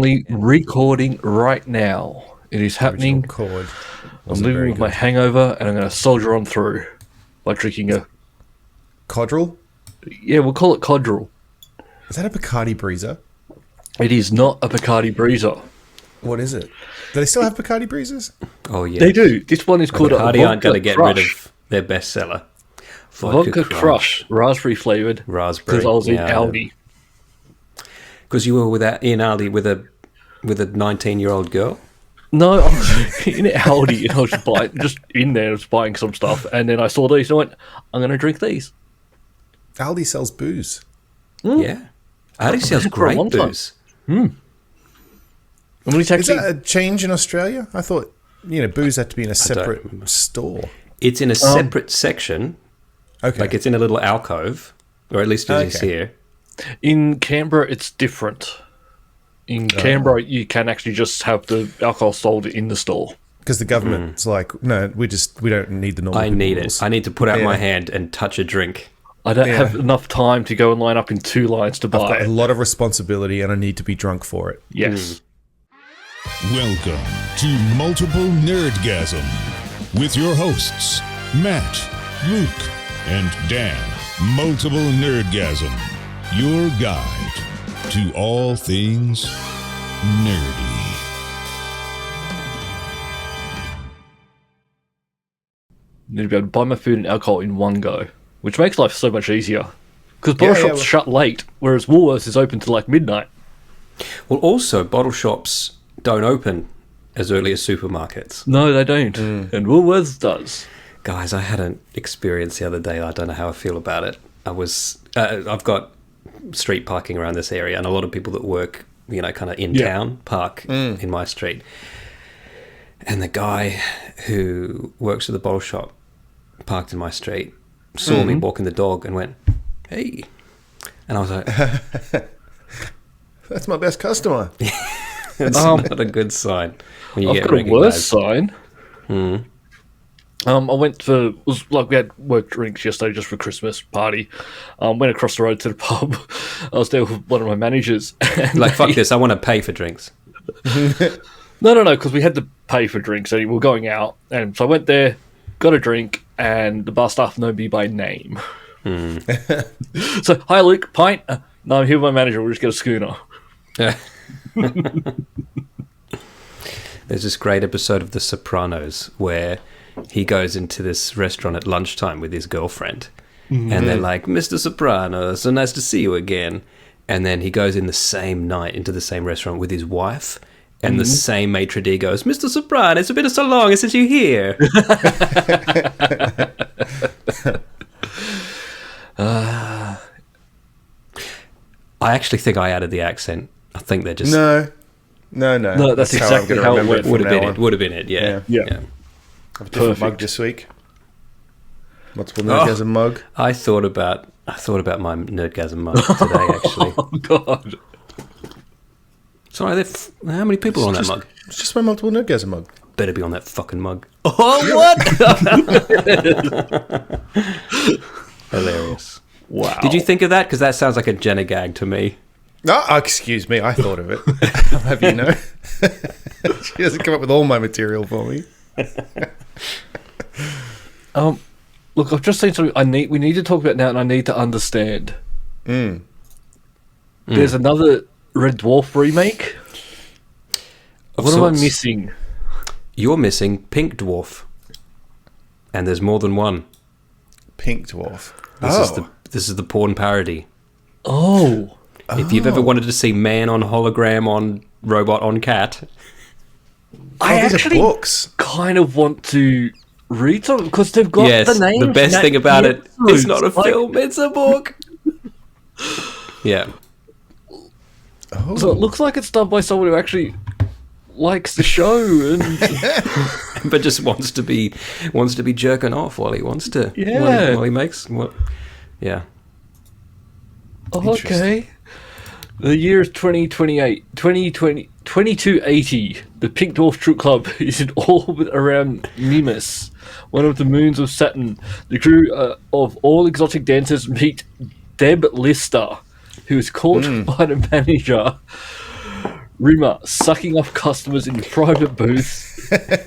currently recording right now. It is happening. I'm living with my hangover, and I'm going to soldier on through by drinking a... Codral? Yeah, we'll call it Codral. Is that a Bacardi Breezer? It is not a Bacardi Breezer. What is it? Do they still have Bacardi Breezers? Oh, yeah. They do. This one is called Bacardi a aren't going to get rid of their bestseller. Vodka Crush, raspberry flavoured. Raspberry. Because I was in Aldi. Because you were in Aldi with a 19-year-old girl? No, I was in Aldi and I was just in there, buying some stuff, and then I saw these and I went, I'm going to drink these. Aldi sells booze. Yeah. Aldi sells great booze. Is that a change in Australia? I thought, booze had to be in a separate store. It's in a separate section. Okay. Like it's in a little alcove, or at least it is here. In Canberra, it's different. In Canberra, you can actually just have the alcohol sold in the store. Because the government's like, no, we don't need the normal I need rules. it. I need to put out my hand and touch a drink. I don't have enough time to go and line up in 2 lines to buy I've got a lot of responsibility and I need to be drunk for it. Yes. Welcome to Multiple Nerdgasm with your hosts, Matt, Luke, and Dan. Multiple Nerdgasm, your guide to all things nerdy. Need to be able to buy my food and alcohol in one go, which makes life so much easier. Because bottle shops shut late, whereas Woolworths is open till like midnight. Well, also, bottle shops don't open as early as supermarkets. No, they don't. And Woolworths does. Guys, I had an experience the other day. I don't know how I feel about it. I've got street parking around this area, and a lot of people that work, kind of in town park in my street. And the guy who works at the bottle shop parked in my street, saw me walking the dog, and went, "Hey," and I was like, "That's my best customer." It's not a good sign when you I've get got recognized. a worse sign. I went we had work drinks yesterday just for Christmas party. Went across the road to the pub. I was there with one of my managers. Like, fuck this, I want to pay for drinks. No, because we had to pay for drinks and we were going out. And so I went there, got a drink, and the bar staff know me by name. So, "Hi Luke, pint?" "No, I'm here with my manager, we'll just get a schooner." There's this great episode of The Sopranos where he goes into this restaurant at lunchtime with his girlfriend, and they're like, "Mr. Soprano, so nice to see you again." And then he goes in the same night into the same restaurant with his wife, and the same maitre d' goes, "Mr. Soprano, it's been so long since you here." I actually think I added the accent. I think they're just... No, that's exactly how it went. Would have been it, yeah. Yeah. I have a different mug this week. Multiple Nerdgasm mug. I thought about my Nerdgasm mug today, actually. Oh, God. Sorry, how many people are on that mug? It's just my Multiple Nerdgasm mug. Better be on that fucking mug. Oh, what? Hilarious. Wow. Did you think of that? Because that sounds like a Jenna gag to me. Oh, excuse me, I thought of it. I'll have you know. She doesn't come up with all my material for me. Look, I've just seen something we need to talk about now, and I need to understand. There's another Red Dwarf remake. What am I missing? You're missing Pink Dwarf, and there's more than one. Pink Dwarf. This is the porn parody. Oh. If you've ever wanted to see man on hologram on robot on cat, I these actually are books. kind of want to read some because they've got the names. The best thing about it, it's not a film, it's a book. Yeah. Oh. So it looks like it's done by someone who actually likes the show and but just wants to be jerking off while he wants to. Yeah. While he makes yeah. Okay. The year is 2280. The Pink Dwarf Troop Club is in orbit around Mimas, one of the moons of Saturn. The crew of all exotic dancers meet Deb Lister, who is caught by the manager, Rimmer sucking up customers in your private booth.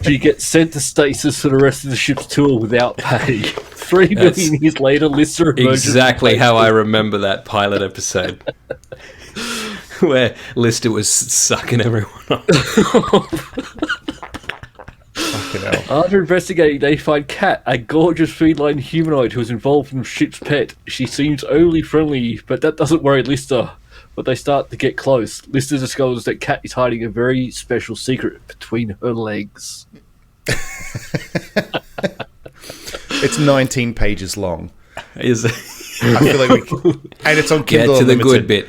She gets sent to stasis for the rest of the ship's tour without pay. 3 million years later, Lister emerges. Exactly how I remember that pilot episode. Where Lister was sucking everyone off. After investigating, they find Kat, a gorgeous feline humanoid who is involved in the ship's pet. She seems overly friendly, but that doesn't worry Lister. But they start to get close. Lister discovers that Kat is hiding a very special secret between her legs. It's 19 pages long. Is it? I feel like and it's on Kindle Get to the Unlimited. good bit.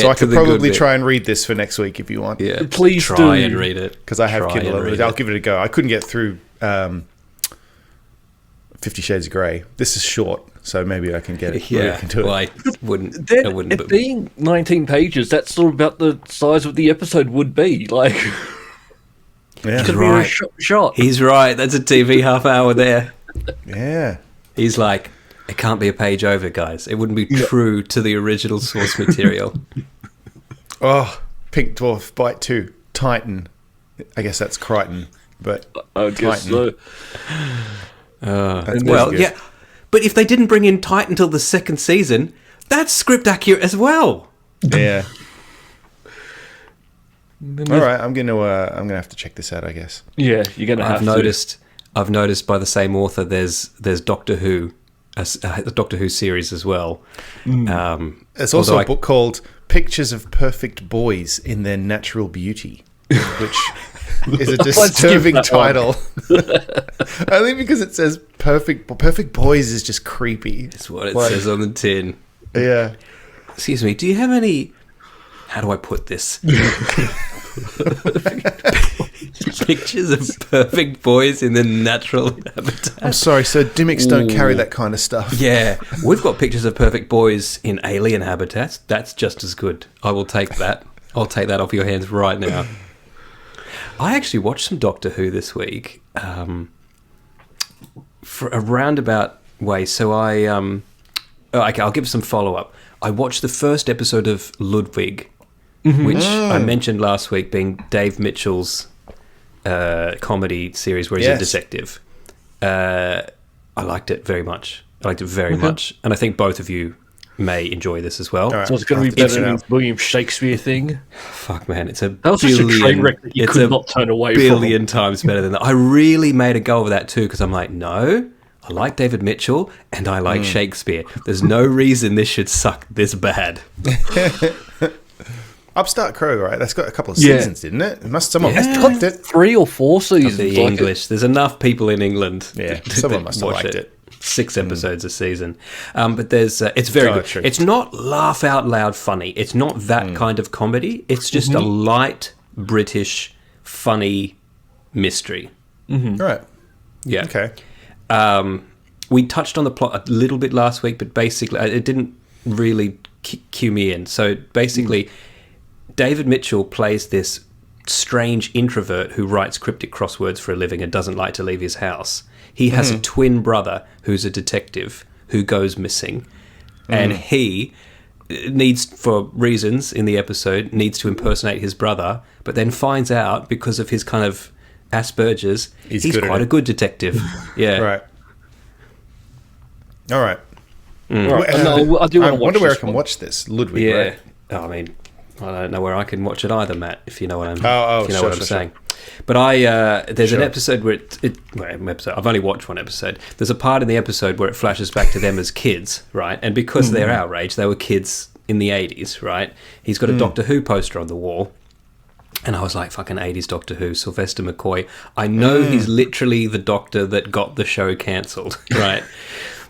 So I could probably try and read this for next week if you want. Yeah, please try do. and read it Because I have Kindle Unlimited. I'll give it a go. I couldn't get through 50 Shades of Grey. This is short, so maybe I can get it. Yeah, I can do it. well, I wouldn't. Then, I wouldn't. it being 19 pages, that's sort of about the size of the episode would be. Like, Yeah. could be right. a shot. He's right. That's a TV half hour there. Yeah. He's like, it can't be a page over, guys. It wouldn't be true to the original source material. Oh, Pink Dwarf Bite 2. Titan. I guess that's Crichton, but I guess Titan. so. Well, good. yeah. But if they didn't bring in Titan until the second season, that's script accurate as well. Yeah. All right, I'm gonna have to check this out, I guess. Yeah, you're gonna have I've noticed by the same author. There's Doctor Who, a Doctor Who series as well. There's also a book called Pictures of Perfect Boys in Their Natural Beauty, which is a disturbing title. Only because it says perfect boys is just creepy. That's what it says on the tin. Yeah. Excuse me, do you have any... How do I put this? Pictures of perfect boys in the natural habitat. I'm sorry, sir. Dimmicks don't carry that kind of stuff. Yeah, we've got pictures of perfect boys in alien habitats. That's just as good. I will take that. I'll take that off your hands right now. I actually watched some Doctor Who this week for a roundabout way. So okay, I'll give some follow-up. I watched the first episode of Ludwig, which I mentioned last week being Dave Mitchell's comedy series where he's a detective. I liked it very much. And I think both of you may enjoy this as well. Right. So it's going to be better than the William Shakespeare thing. Fuck, man, it's a That was such a train wreck that you could not turn away from. Billion times better than that. I really made a go of that too because I'm like, no, I like David Mitchell and I like Shakespeare. There's no reason this should suck this bad. Upstart Crow, right? That's got a couple of seasons, didn't it? Someone must have liked it. 3 or 4 seasons. The English. There's enough people in England. Yeah, someone must have liked it. 6 episodes a season. But there's it's very good. True. It's not laugh out loud funny. It's not that kind of comedy. It's just a light British funny mystery. Right. Yeah. Okay. We touched on the plot a little bit last week, but basically it didn't really cue me in. So basically, David Mitchell plays this strange introvert who writes cryptic crosswords for a living and doesn't like to leave his house. He has a twin brother who's a detective who goes missing. And he needs, for reasons in the episode, needs to impersonate his brother, but then finds out because of his kind of Asperger's, he's quite a good detective. Yeah. Right. All right. Right. I do want to watch wonder where I this can one. watch this. Ludwig, Yeah. right? I mean, I don't know where I can watch it either, Matt, if you know what I'm, sure, saying. But there's an episode where I've only watched one episode. There's a part in the episode where it flashes back to them as kids, right? And because they're our age, they were kids in the 80s, right? He's got a Doctor Who poster on the wall. And I was like, fucking 80s Doctor Who, Sylvester McCoy. I know he's literally the doctor that got the show cancelled, right?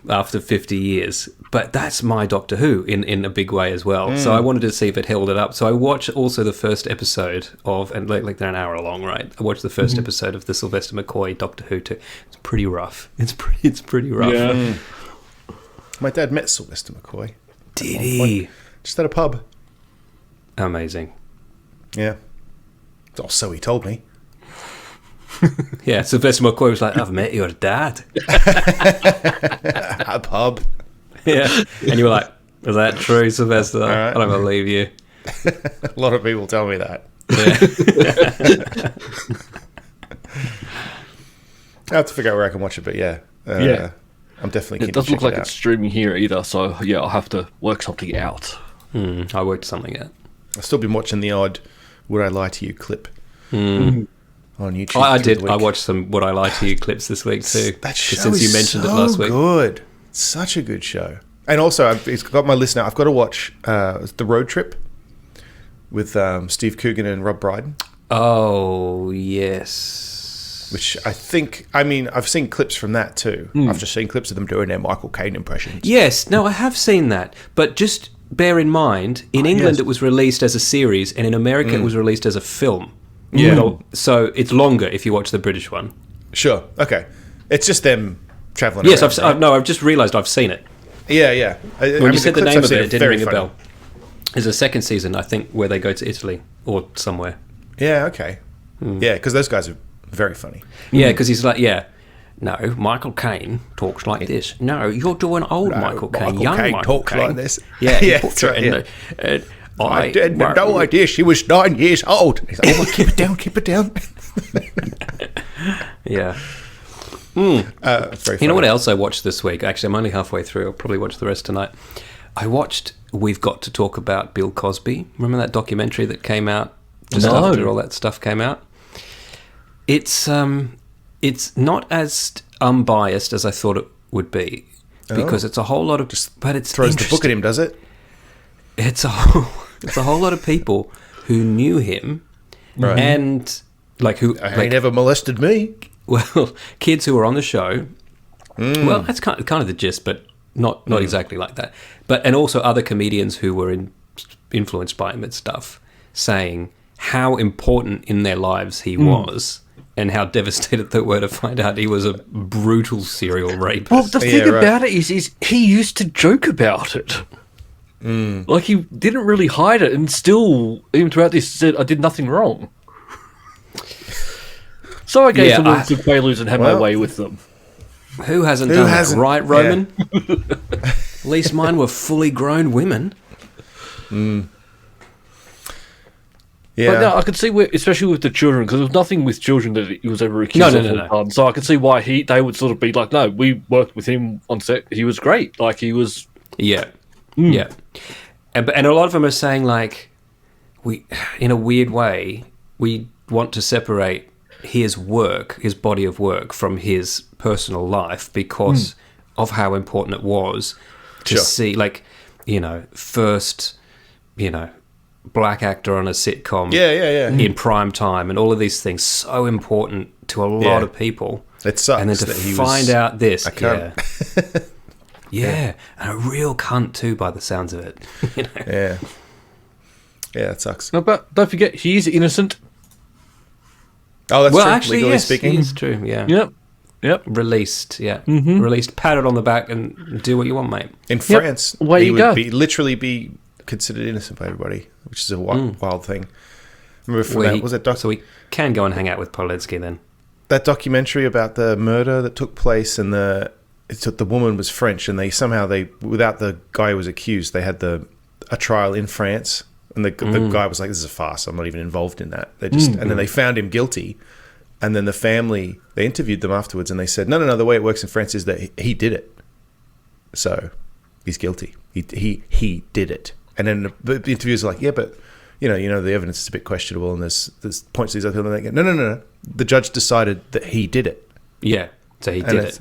After 50 years. But that's my Doctor Who in a big way as well. So I wanted to see if it held it up. So I watched also the first episode of, and like they're an hour long, right? I watched the first episode of the Sylvester McCoy Doctor Who too. It's pretty rough. It's pretty rough. Yeah. My dad met Sylvester McCoy. Did he? Just at a pub. Amazing. Yeah. Oh, so he told me. Yeah, Sylvester McCoy was like, I've met your dad. At a pub. Yeah. And you were like, is that true, Sylvester? Right. I don't believe you. A lot of people tell me that. I have to figure out where I can watch it, but yeah. I'm definitely keen It doesn't to look check like it it's streaming here either, so yeah, I'll have to work something out. I worked something out. I've still been watching the odd Would I Lie to You clip on YouTube. I did. I watched some Would I Lie to You clips this week too. That show since you mentioned it last week. Good. It's such a good show. And also, it's got my list now. I've got to watch The Road Trip with Steve Coogan and Rob Brydon. Oh, yes. Which I think, I've seen clips from that too. I've just seen clips of them doing their Michael Caine impressions. Yes, no, I have seen that. But just bear in mind, in England it was released as a series, and in America it was released as a film. Yeah. So it's longer if you watch the British one. Sure. Okay. It's just them traveling Yes, around. I've just realised I've seen it. Yeah. When you said the name of it didn't ring a funny. bell. There's a second season, I think, where they go to Italy or somewhere. Yeah, okay. Yeah, because those guys are very funny. Yeah, because he's like, no, Michael Caine talks like this. No, you're doing old Michael Caine. Young Michael talks Caine. like this. Yeah, he Yeah, puts that's it right, in the... I had no idea she was 9 years old. He's like, oh, keep it down. Yeah. It's very funny. You know what else I watched this week? Actually, I'm only halfway through. I'll probably watch the rest tonight. I watched We've Got to Talk About Bill Cosby. Remember that documentary that came out just after all that stuff came out? It's not as unbiased as I thought it would be, because it's a whole lot of... But it's throws the book at him, does it? It's a whole lot of people who knew him, Right. and who He never molested me. well, kids who were on the show. Well, that's kind of the gist, but not exactly like that. And also other comedians who were influenced by him and stuff, saying how important in their lives he was, and how devastated they were to find out he was a brutal serial rapist. Well, the thing about it is he used to joke about it. Like, he didn't really hide it, and still, even throughout this, said, I did nothing wrong. So I gave them all the preludes and had my way with them. Who hasn't done that, right, Roman? At least mine were fully grown women. Yeah. But no, I could see, especially with the children, because there was nothing with children that he was ever accused of. No. So I could see why they would sort of be like, no, we worked with him on set. He was great. Like, he was... Yeah. Yeah. And a lot of them are saying, like, we, in a weird way, we want to separate his work, his body of work, from his personal life because of how important it was to see, like, first, black actor on a sitcom in prime time, and all of these things, so important to a lot of people. It sucks. And then to find out this, and a real cunt too, by the sounds of it. Yeah, it sucks. No, but don't forget, he is innocent. Oh, that's well, true. Actually, legally yes, speaking, it's true. Yeah. Yep. Released. Yeah. Released. Pat it on the back and do what you want, mate. in France, Away he you go. would literally be considered innocent by everybody, which is a wild thing. Remember from that? Was that so we can go and hang out with Polensky then. that documentary about the murder that took place, and the woman was French, and they without the guy who was accused, they had a trial in France, and the guy was like, "This is a farce. I'm not even involved in that." They just and then they found him guilty, and then the family, they interviewed them afterwards, and they said, "No. The way it works in France is that he did it, so he's guilty. He did it." And then the interviewers are like, "Yeah, but the evidence is a bit questionable, and there's points to these other people." And they go, No. The judge decided that he did it. Yeah, so he did it.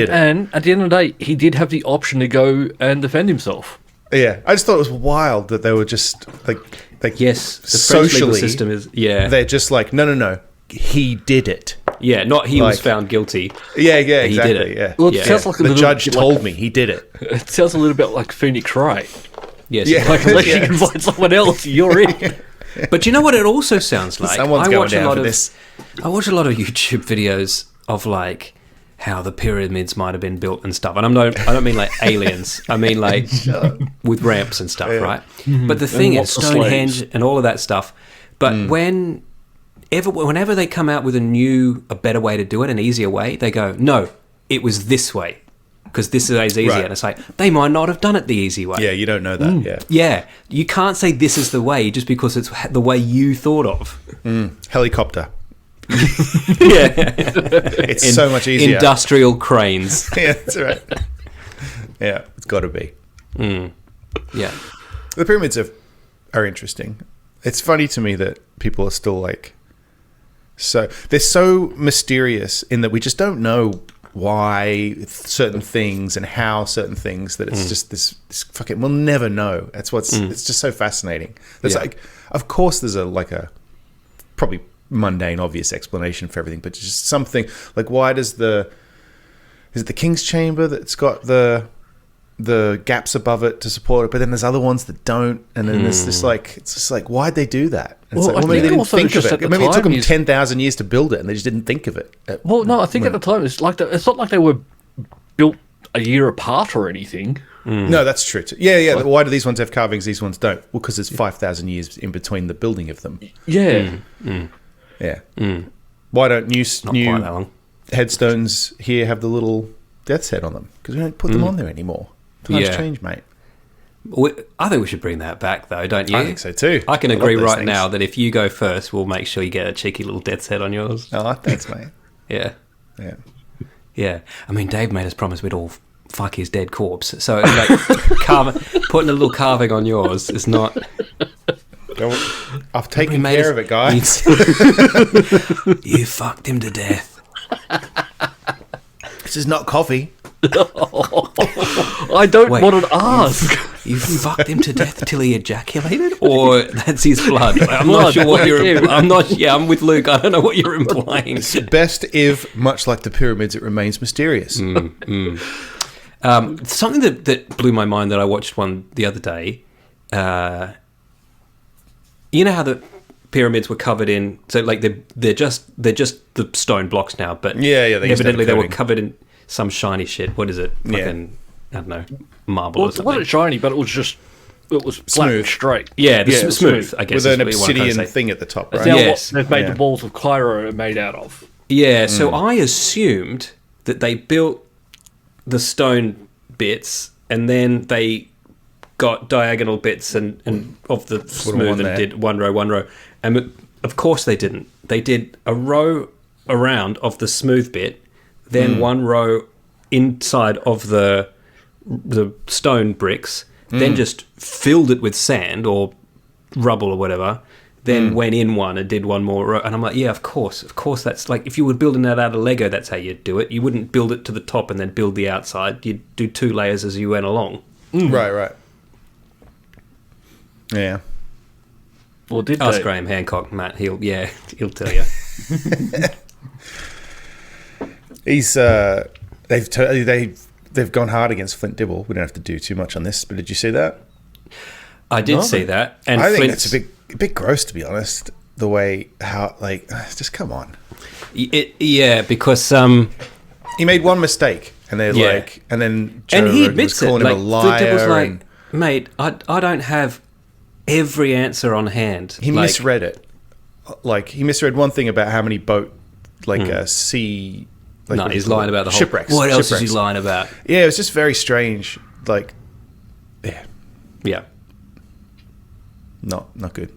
And at the end of the day, he did have the option to go and defend himself. Yeah, I just thought it was wild that they were just like yes, the socially French legal system is they're just like no, he did it. Yeah, not he was found guilty. Yeah, exactly. He did it. Yeah. Well, it sounds like the judge told me he did it. It sounds a little bit like Phoenix Wright. Yes, like unless you can find someone else, you're in. But you know what it also sounds like? Someone's going down for this. I watch a lot of YouTube videos of like how the pyramids might have been built and stuff. And I don't mean like aliens. I mean like with ramps and stuff, right? But the thing is, Stonehenge and all of that stuff. But whenever they come out with a better way to do it, an easier way, they go, no, it was this way. because this is easier. Right. And it's like, they might not have done it the easy way. Yeah, you don't know that. Yeah, you can't say this is the way just because it's the way you thought of. Helicopter. Yeah. It's so much easier. Industrial cranes. Yeah, that's right. Yeah, it's got to be. Yeah. The pyramids are interesting. It's funny to me that people are still like, they're so mysterious in that we just don't know why certain things and how certain things, that it's just this fucking, we'll never know. That's what's, it's just so fascinating. It's like, of course there's a probably mundane, obvious explanation for everything, but just something like, why does is it the King's Chamber that's got the gaps above it to support it, but then there's other ones that don't, and then there's this it's just like, why'd they do that? And it's like, maybe they didn't think of it. Maybe it took them 10,000 years to build it, and they just didn't think of it. Well, no, I think at the time it's like it's not like they were built a year apart or anything. No, that's true too. Yeah. Why do these ones have carvings, these ones don't? Well, because there's 5,000 years in between the building of them. Yeah. Yeah. Why don't new quite that long. headstones here have the little death's head on them? Because we don't put them on there anymore. Times change, mate. I think we should bring that back, though, don't you? I think so too. I can agree right now that if you go first, we'll make sure you get a cheeky little death's head on yours. Oh, thanks, mate. Yeah. Yeah. Yeah. I mean, Dave made us promise we'd all fuck his dead corpse. So, like, putting a little carving on yours is not... I've taken care of it, guys. You fucked him to death. This is not coffee. I don't want to ask. You fucked him to death till he ejaculated, or that's his blood? I'm not sure what you're. I'm not. Yeah, I'm with Luke. I don't know what you're implying. It's best if, much like the pyramids, it remains mysterious. Something that blew my mind that I watched one the other day. You know how the pyramids were covered in, so like they're just the stone blocks now, but evidently they were covered in some shiny shit. What is it? Fucking, I don't know, marble or something. It wasn't shiny, but it was flat and straight. Yeah, smooth, I guess. With an obsidian thing at the top, right? Yes. They've made the balls of Cairo made out of. Yeah, so I assumed that they built the stone bits and then they got diagonal bits and of the smooth and did one row. And of course they didn't. They did a row around of the smooth bit, then one row inside of the stone bricks, then just filled it with sand or rubble or whatever, then went in one and did one more row. And I'm like, yeah, of course that's like, if you were building that out of Lego, that's how you'd do it. You wouldn't build it to the top and then build the outside. You'd do 2 layers as you went along. Right. Yeah. Well, ask Graham Hancock, Matt. He'll tell you. He's they've gone hard against Flint Dibble. We don't have to do too much on this, but did you see that? I did see that, and I think that's a bit gross, to be honest. The way just come on. Because he made one mistake, and they're like, and then Joe he admits was calling him a liar. Flint Dibble's like, mate, I don't have every answer on hand. He misread it. Like, he misread one thing about how many sea... no, he's lying about the whole... Shipwrecks. What else is he lying about? Yeah, it was just very strange. Like, yeah. Not good.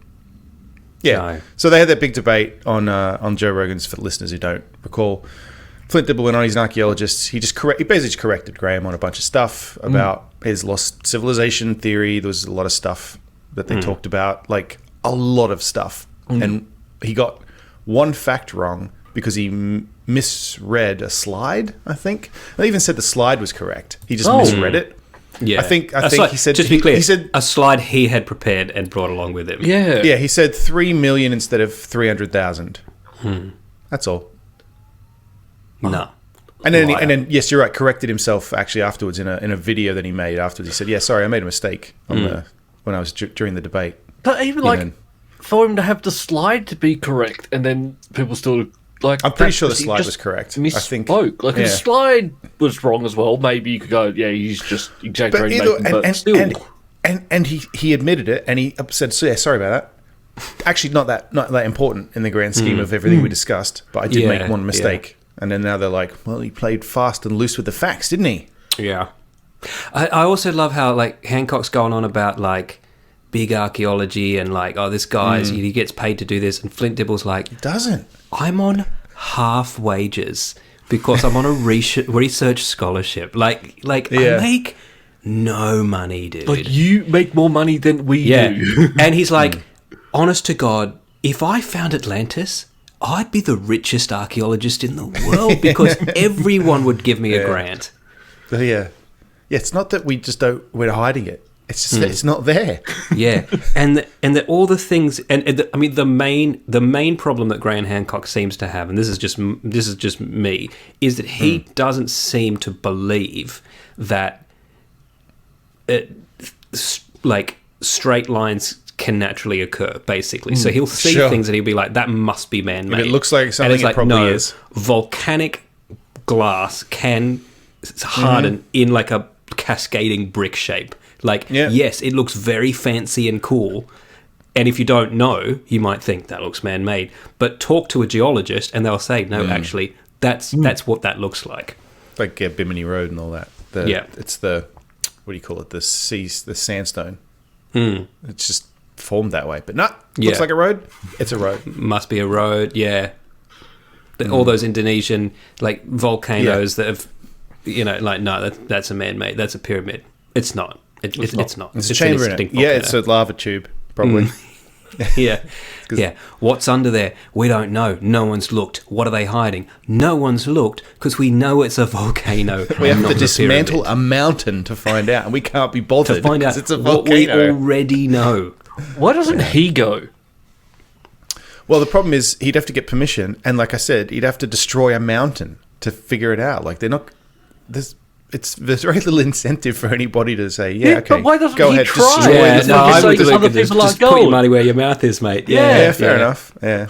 Yeah. No. So they had that big debate on Joe Rogan's, for listeners who don't recall. Flint Dibble went on, he's an archaeologist. He basically just corrected Graham on a bunch of stuff about his lost civilization theory. There was a lot of stuff that they talked about, like a lot of stuff. And he got one fact wrong because he misread a slide, I think. They even said the slide was correct. He just misread it. Yeah. I think he said... Just to be clear, he said a slide he had prepared and brought along with him. Yeah. Yeah, he said 3 million instead of 300,000. That's all. No. And then, yes, you're right, corrected himself actually afterwards in a video that he made afterwards. He said, yeah, sorry, I made a mistake when I was during the debate. But even for him to have the slide to be correct and then people still... I'm pretty sure the slide was correct. I think. If the slide was wrong as well, maybe you could go, yeah, he's just exaggerating. And he admitted it, and he said, so, yeah, sorry about that. Actually, not that important in the grand scheme of everything we discussed, but I did make one mistake. And then now they're like, well, he played fast and loose with the facts, didn't he? Yeah. I also love how, like, Hancock's going on about, like, big archaeology and, like, oh, this guy's, he gets paid to do this. And Flint Dibble's like... He doesn't. I'm on half wages because I'm on a research scholarship. I make no money, dude. Like, you make more money than we do. And he's like, honest to God, if I found Atlantis... I'd be the richest archaeologist in the world because everyone would give me a grant. Yeah, it's not that we're hiding it. It's just that it's not there. Yeah, and all the things, I mean, the main problem that Graham Hancock seems to have, and this is just me, is that he doesn't seem to believe that straight lines can naturally occur, basally. So he'll see things and he'll be like, that must be man-made. If it looks like something, it probably is. Volcanic glass can harden in like a cascading brick shape. Like, yes, it looks very fancy and cool. And if you don't know, you might think that looks man-made. But talk to a geologist and they'll say, no, actually, that's what that looks like. Like Bimini Road and all that. It's the, what do you call it? The sandstone. It's just formed that way, but looks like a road. It's a road. Must be a road. All those Indonesian like volcanoes that have, no, that's a man-made. That's a pyramid. It's not. It's not. It's a chamber in it. Yeah, it's a lava tube, probably. Yeah. What's under there? We don't know. No one's looked. What are they hiding? No one's looked because we know it's a volcano. We have to dismantle a mountain to find out, and we can't be bothered to find out it's a what we already know. Why doesn't he go? Well, the problem is he'd have to get permission, and like I said, he'd have to destroy a mountain to figure it out. Like, they're not... There's very little incentive for anybody to say, okay, but why doesn't go he ahead, try? destroy this. Other people just put your money where your mouth is, mate. Yeah, fair enough. Yeah.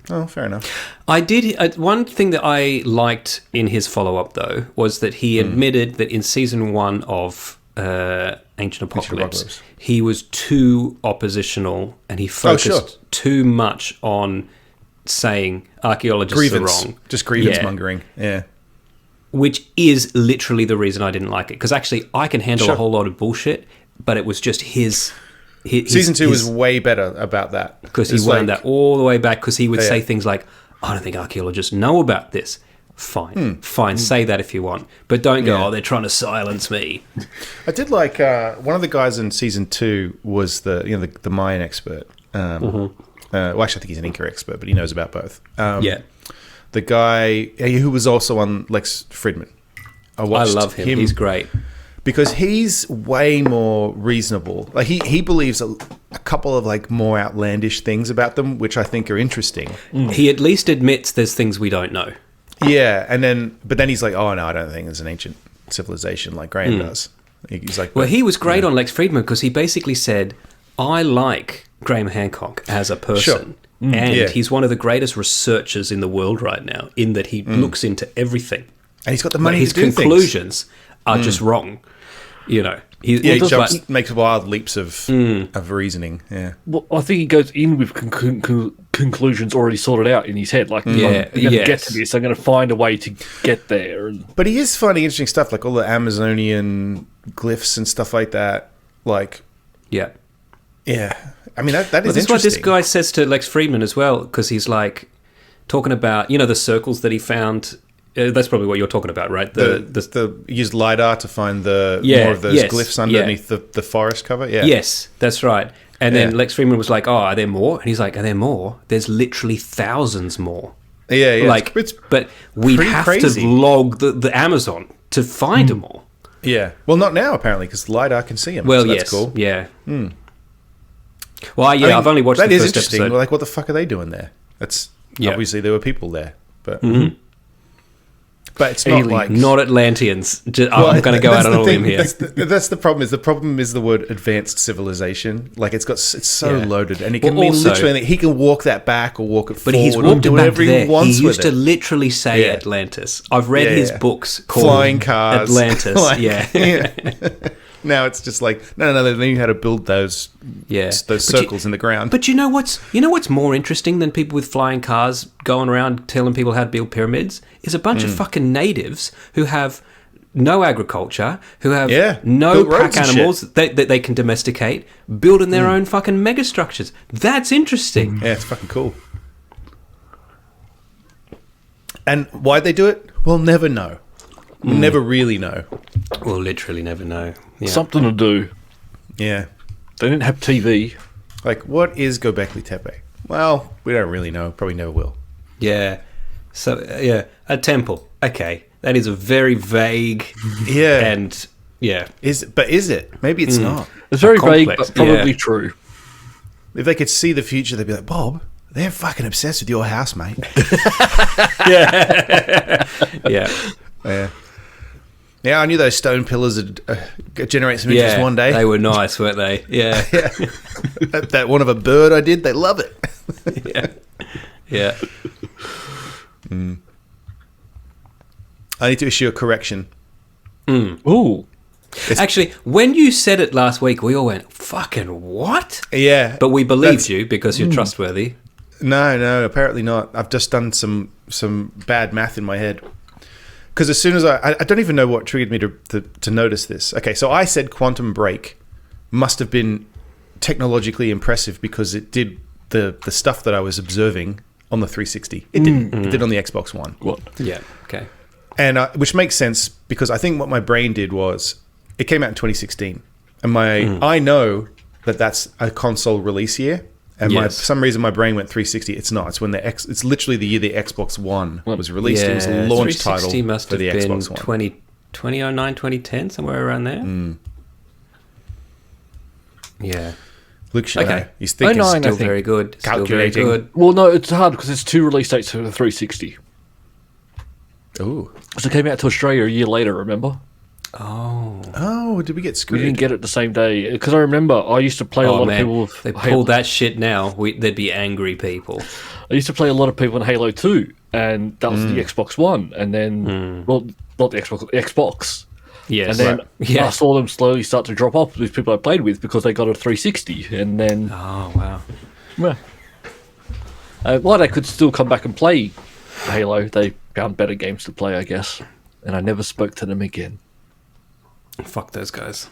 Oh, fair enough. I did... one thing that I liked in his follow-up, though, was that he admitted that in season 1 of Ancient Apocalypse, he was too oppositional and he focused too much on saying archaeologists are wrong. Just grievance mongering. Yeah. Which is literally the reason I didn't like it. Because actually, I can handle a whole lot of bullshit, but it was just his Season 2 was way better about that. Because he wound that all the way back, because he would say things like, I don't think archaeologists know about this. Fine, say that if you want. But don't go, they're trying to silence me. I did like, one of the guys in season 2 was the Mayan expert. Well, actually, I think he's an Inca expert, but he knows about both. The guy who was also on Lex Fridman. I love him. He's great. Because he's way more reasonable. Like he believes a couple of like more outlandish things about them, which I think are interesting. He at least admits there's things we don't know. Yeah, but then he's like, oh no, I don't think it's an ancient civilization like Graham does. He's like, well, he was great on Lex Fridman because he basically said, I like Graham Hancock as a person. And he's one of the greatest researchers in the world right now, in that he looks into everything. And he's got the money to do things. His conclusions are just wrong. He makes wild leaps of reasoning. Yeah. Well, I think he goes in with conclusions already sorted out in his head. Like, I'm going to get to this. I'm going to find a way to get there. But he is finding interesting stuff, like all the Amazonian glyphs and stuff like that. Like, yeah. I mean, that is interesting. That's what this guy says to Lex Fridman as well, because he's like talking about, the circles that he found. That's probably what you're talking about, right? The used LiDAR to find more of those glyphs underneath the forest cover. Yeah. Yes, that's right. And then Lex Fridman was like, "Oh, are there more?" And he's like, "Are there more? There's literally thousands more." Yeah. Like, but we'd have to log the Amazon to find them all. Yeah. Well, not now apparently, because LiDAR can see them. Well, so yes. That's cool. Yeah. Well, I've only watched the first episode. That is interesting. Like, what the fuck are they doing there? That's obviously there were people there, but. But it's not like... Not Atlanteans. I'm going to go out on a limb here. That's the problem. The problem is the word advanced civilization. Like, it's so loaded. And it can mean literally... He can walk that back or walk it forward. But he's walked it back there. He used to literally say Atlantis. I've read his books called Flying Cars. Atlantis. Now it's just like, no, they knew how to build those circles in the ground. But you know what's more interesting than people with flying cars going around telling people how to build pyramids? Is a bunch of fucking natives who have no agriculture, who have no pack animals that they can domesticate, building their own fucking megastructures. That's interesting. Yeah, it's fucking cool. And why'd they do it? We'll never know. We'll never really know. We'll literally never know. Yeah. Something to do. Yeah. They didn't have TV. Like, what is Göbekli Tepe? Well, we don't really know. Probably never will. Yeah. So, a temple. Okay. That is a very vague... Yeah. And, yeah. Is it? Maybe it's not. It's very vague, but probably true. If they could see the future, they'd be like, Bob, they're fucking obsessed with your house, mate. Yeah. Yeah. Yeah, I knew those stone pillars would generate some interest one day. They were nice, weren't they? Yeah. That one of a bird I did, they love it. Yeah. I need to issue a correction. Ooh. Actually, when you said it last week, we all went, fucking what? Yeah. But we believed you because you're trustworthy. No, apparently not. I've just done some bad math in my head. Because as soon as I don't even know what triggered me to notice this. Okay, so I said Quantum Break must have been technologically impressive because it did the stuff that I was observing on the 360. It didn't. It did on the Xbox One. What? Yeah, okay. And which makes sense because I think what my brain did was it came out in 2016, and I know that's a console release year. And for some reason, my brain went 360. It's not. It's when it's literally the year the Xbox One was released. It was a launch title for the Xbox One. 2009, 2010, somewhere around there. Yeah. Luke Shadow. He's thinking still very good. Still very good. Well, no, it's hard because there's 2 release dates for the 360. Ooh. So it came out to Australia a year later, remember? Oh, did we get screwed? We didn't get it the same day. Because I remember I used to play a lot of people with they pulled that shit now, there'd be angry people. I used to play a lot of people in Halo 2, and that was the Xbox One. And then, well, not the Xbox. Yes. And then I saw them slowly start to drop off with people I played with because they got a 360. And then... Oh, wow. Yeah. Well, they could still come back and play Halo. They found better games to play, I guess. And I never spoke to them again. Fuck those guys.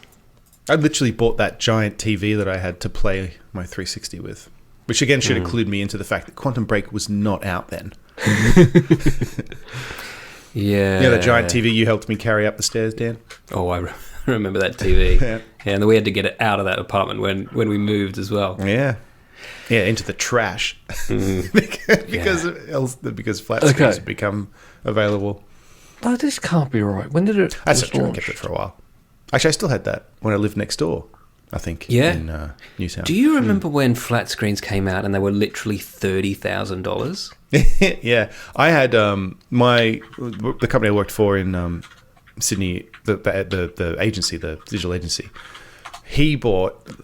I literally bought that giant TV that I had to play my 360 with, which again should have clued me into the fact that Quantum Break was not out then. Yeah. The giant TV you helped me carry up the stairs, Dan. Oh, I remember that TV. Yeah, and we had to get it out of that apartment when we moved as well. Yeah, into the trash because flat screens have become available. Oh, this can't be right. When did it? That's true. I kept it for a while. Actually, I still had that when I lived next door, I think, in Newtown. Do you remember when flat screens came out and they were literally $30,000? Yeah. I had the company I worked for in Sydney, the agency, the digital agency,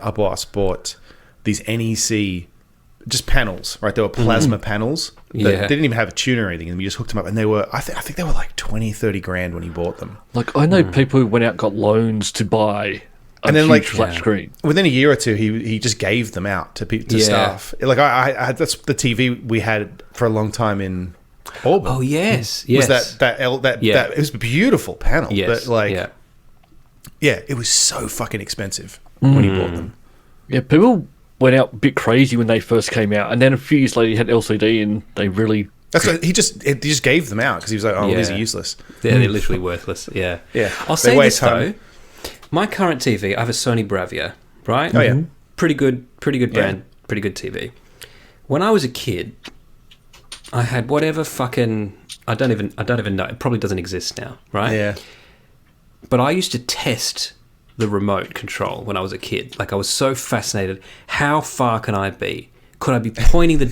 our boss bought these NEC just panels, right? They were plasma panels. They didn't even have a tune or anything, and we just hooked them up, and they were, I think they were like 20, 30 grand when he bought them. Like, I know people who went out and got loans to buy a huge flat screen. Within a year or two, he just gave them out to staff. Like, I that's the TV we had for a long time in Auburn. Oh, yes. Was that it was a beautiful panel. Yes. But it was so fucking expensive when he bought them. Yeah, people went out a bit crazy when they first came out, and then a few years later he had LCD, and they really... That's what he just gave them out because he was like, these are useless. Yeah, they're literally worthless. Yeah. I'll say this though, my current TV, I have a Sony Bravia, right? Oh yeah, pretty good brand, pretty good TV. When I was a kid, I had whatever fucking I don't even know. It probably doesn't exist now, right? Yeah. But I used to test the remote control when I was a kid. Like, I was so fascinated. How far can I be? Could I be pointing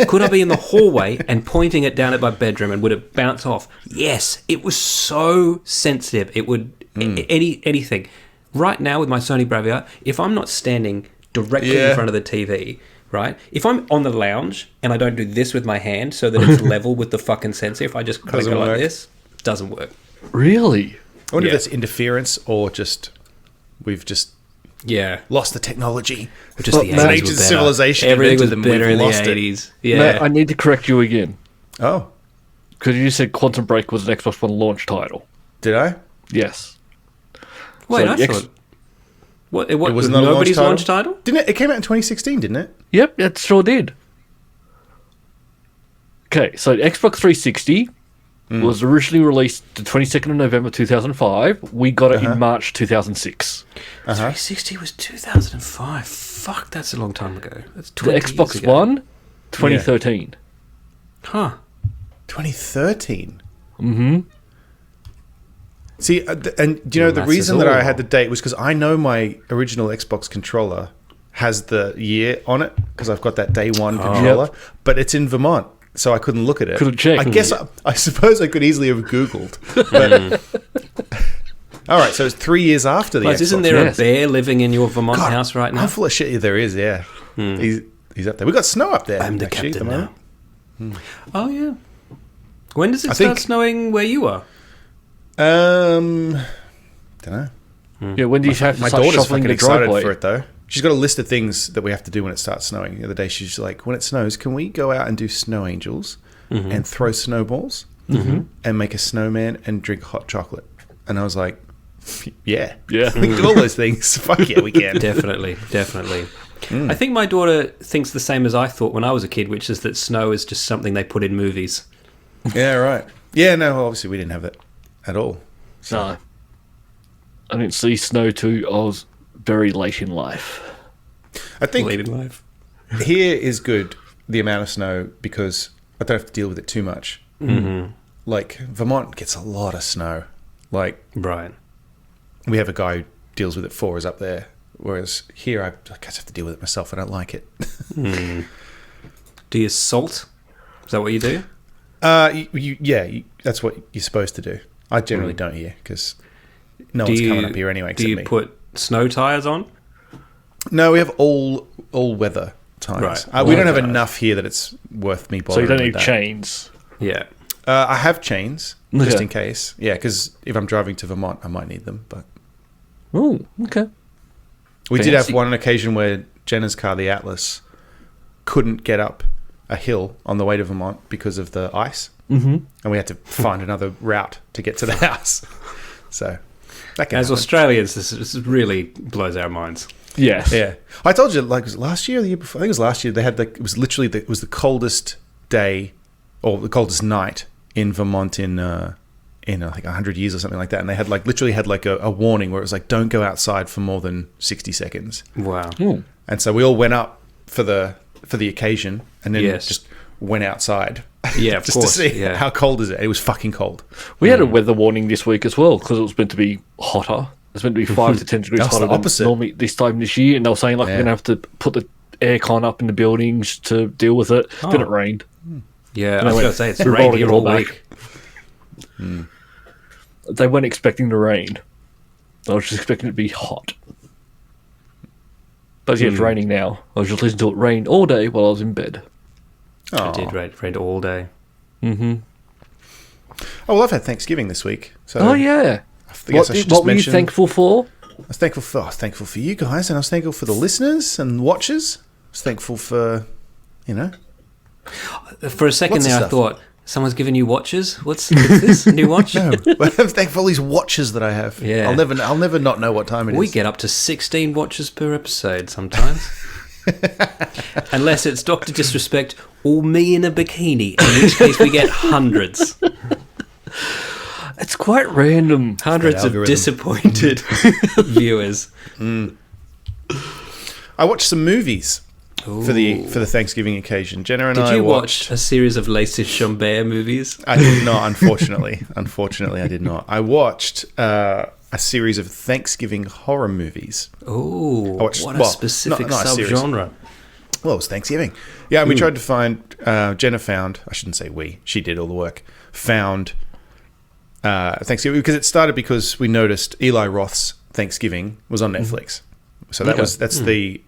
could I be in the hallway and pointing it down at my bedroom, and would it bounce off? Yes. It was so sensitive. It would anything. Right now with my Sony Bravia, if I'm not standing directly in front of the TV, right? If I'm on the lounge and I don't do this with my hand so that it's level with the fucking sensor, if I just click it like this, it doesn't work. Really? I wonder if that's interference or just we've just lost the technology. Just the ancient civilization. Everything was better in the 80s. Yeah. Matt, I need to correct you again. Oh. Because you said Quantum Break was an Xbox One launch title. Did I? Yes. Wait, So I thought... What, it was not a nobody's launch title? Didn't it? It came out in 2016, didn't it? Yep, it sure did. Okay, so Xbox 360 was originally released the 22nd of November 2005. We got it in March 2006. 360 was 2005. Fuck, that's a long time ago. That's The 20 Xbox years ago. One, 2013. Huh. 2013. Mm-hmm. See, and do you know the reason that I had the date was because I know my original Xbox controller has the year on it because I've got that day one controller, but it's in Vermont, so I couldn't look at it. Couldn't check. I guess I suppose I could easily have Googled. But all right, so it's 3 years after the Xbox. Isn't there a bear living in your Vermont house right now? I'm full of shit. There is, yeah. He's up there. We got snow up there. I'm the actually, captain at the now. Oh, yeah. When does it start snowing where you are? Don't know. Yeah, when do you have to My start daughter's shoveling fucking the excited driveway? for it, though. She's got a list of things that we have to do when it starts snowing. The other day, she's like, when it snows, can we go out and do snow angels and throw snowballs and make a snowman and drink hot chocolate? And I was like, yeah. We can do all those things. Fuck yeah, we can. Definitely. I think my daughter thinks the same as I thought when I was a kid, which is that snow is just something they put in movies. Yeah, right. Yeah, no, obviously we didn't have that at all. So. No. I didn't see snow till I was very late in life. I think late in life. Here is good, the amount of snow, because I don't have to deal with it too much. Like, Vermont gets a lot of snow. Like, right. We have a guy who deals with it for us up there, whereas here I just have to deal with it myself. I don't like it. Do you salt? Is that what you do? That's what you're supposed to do. I generally don't here because no one's coming up here anyway except me. Do you put snow tires on? No, we have all weather tires. Right. We don't have enough here that it's worth me bothering. So you don't with need that. chains. Yeah. I have chains just in case. Yeah, because if I'm driving to Vermont, I might need them. But okay. We did have one occasion where Jenna's car, the Atlas, couldn't get up a hill on the way to Vermont because of the ice. And we had to find another route to get to the house. So, that can as happen. Australians, this really blows our minds. Yes. Yeah. I told you, like, was it last year or the year before? I think it was last year. They had it was literally it was the coldest day or the coldest night in Vermont in I think 100 years or something like that. And they had literally had a warning where it was like, don't go outside for more than 60 seconds. Wow. And so we all went up for the occasion and then just went outside. Yeah, of just course. to see how cold is it. It was fucking cold. We had a weather warning this week as well because it was meant to be hotter. It's meant to be 5 to 10 degrees hotter than normally this time this year. And they were saying we're going to have to put the aircon up in the buildings to deal with it. Then it rained. Yeah, I was going to say, it's We're raining rolling here it all all back. week. They weren't expecting the rain. I was just expecting it to be hot. But yeah, it's raining now. I was just listening to it rain all day while I was in bed. It did rain all day. Oh, well, I've had Thanksgiving this week. So Oh, yeah. I guess I should just What were you mention- thankful for? I was thankful for you guys, and I was thankful for the listeners and watchers. I was thankful for, For a second Lots of there, I stuff. thought, someone's giving you watches? What's this? A new watch? No, but I'm thankful for all these watches that I have. Yeah. I'll never not know what time it is. We get up to 16 watches per episode sometimes. Unless it's Dr. Disrespect or me in a bikini, in which case we get hundreds. It's quite random. Hundreds of algorithm. disappointed viewers. I watched some movies for the Thanksgiving occasion. Jenna and I Did you watched. watch a series of Les Chambert movies? I did not, unfortunately. Unfortunately, I did not. I watched a series of Thanksgiving horror movies. Oh, what a specific not a series. subgenre. Well, it was Thanksgiving. Yeah, and we tried to find. Jenna found. I shouldn't say we. She did all the work. Found Thanksgiving because it started because we noticed Eli Roth's Thanksgiving was on Netflix. So that's the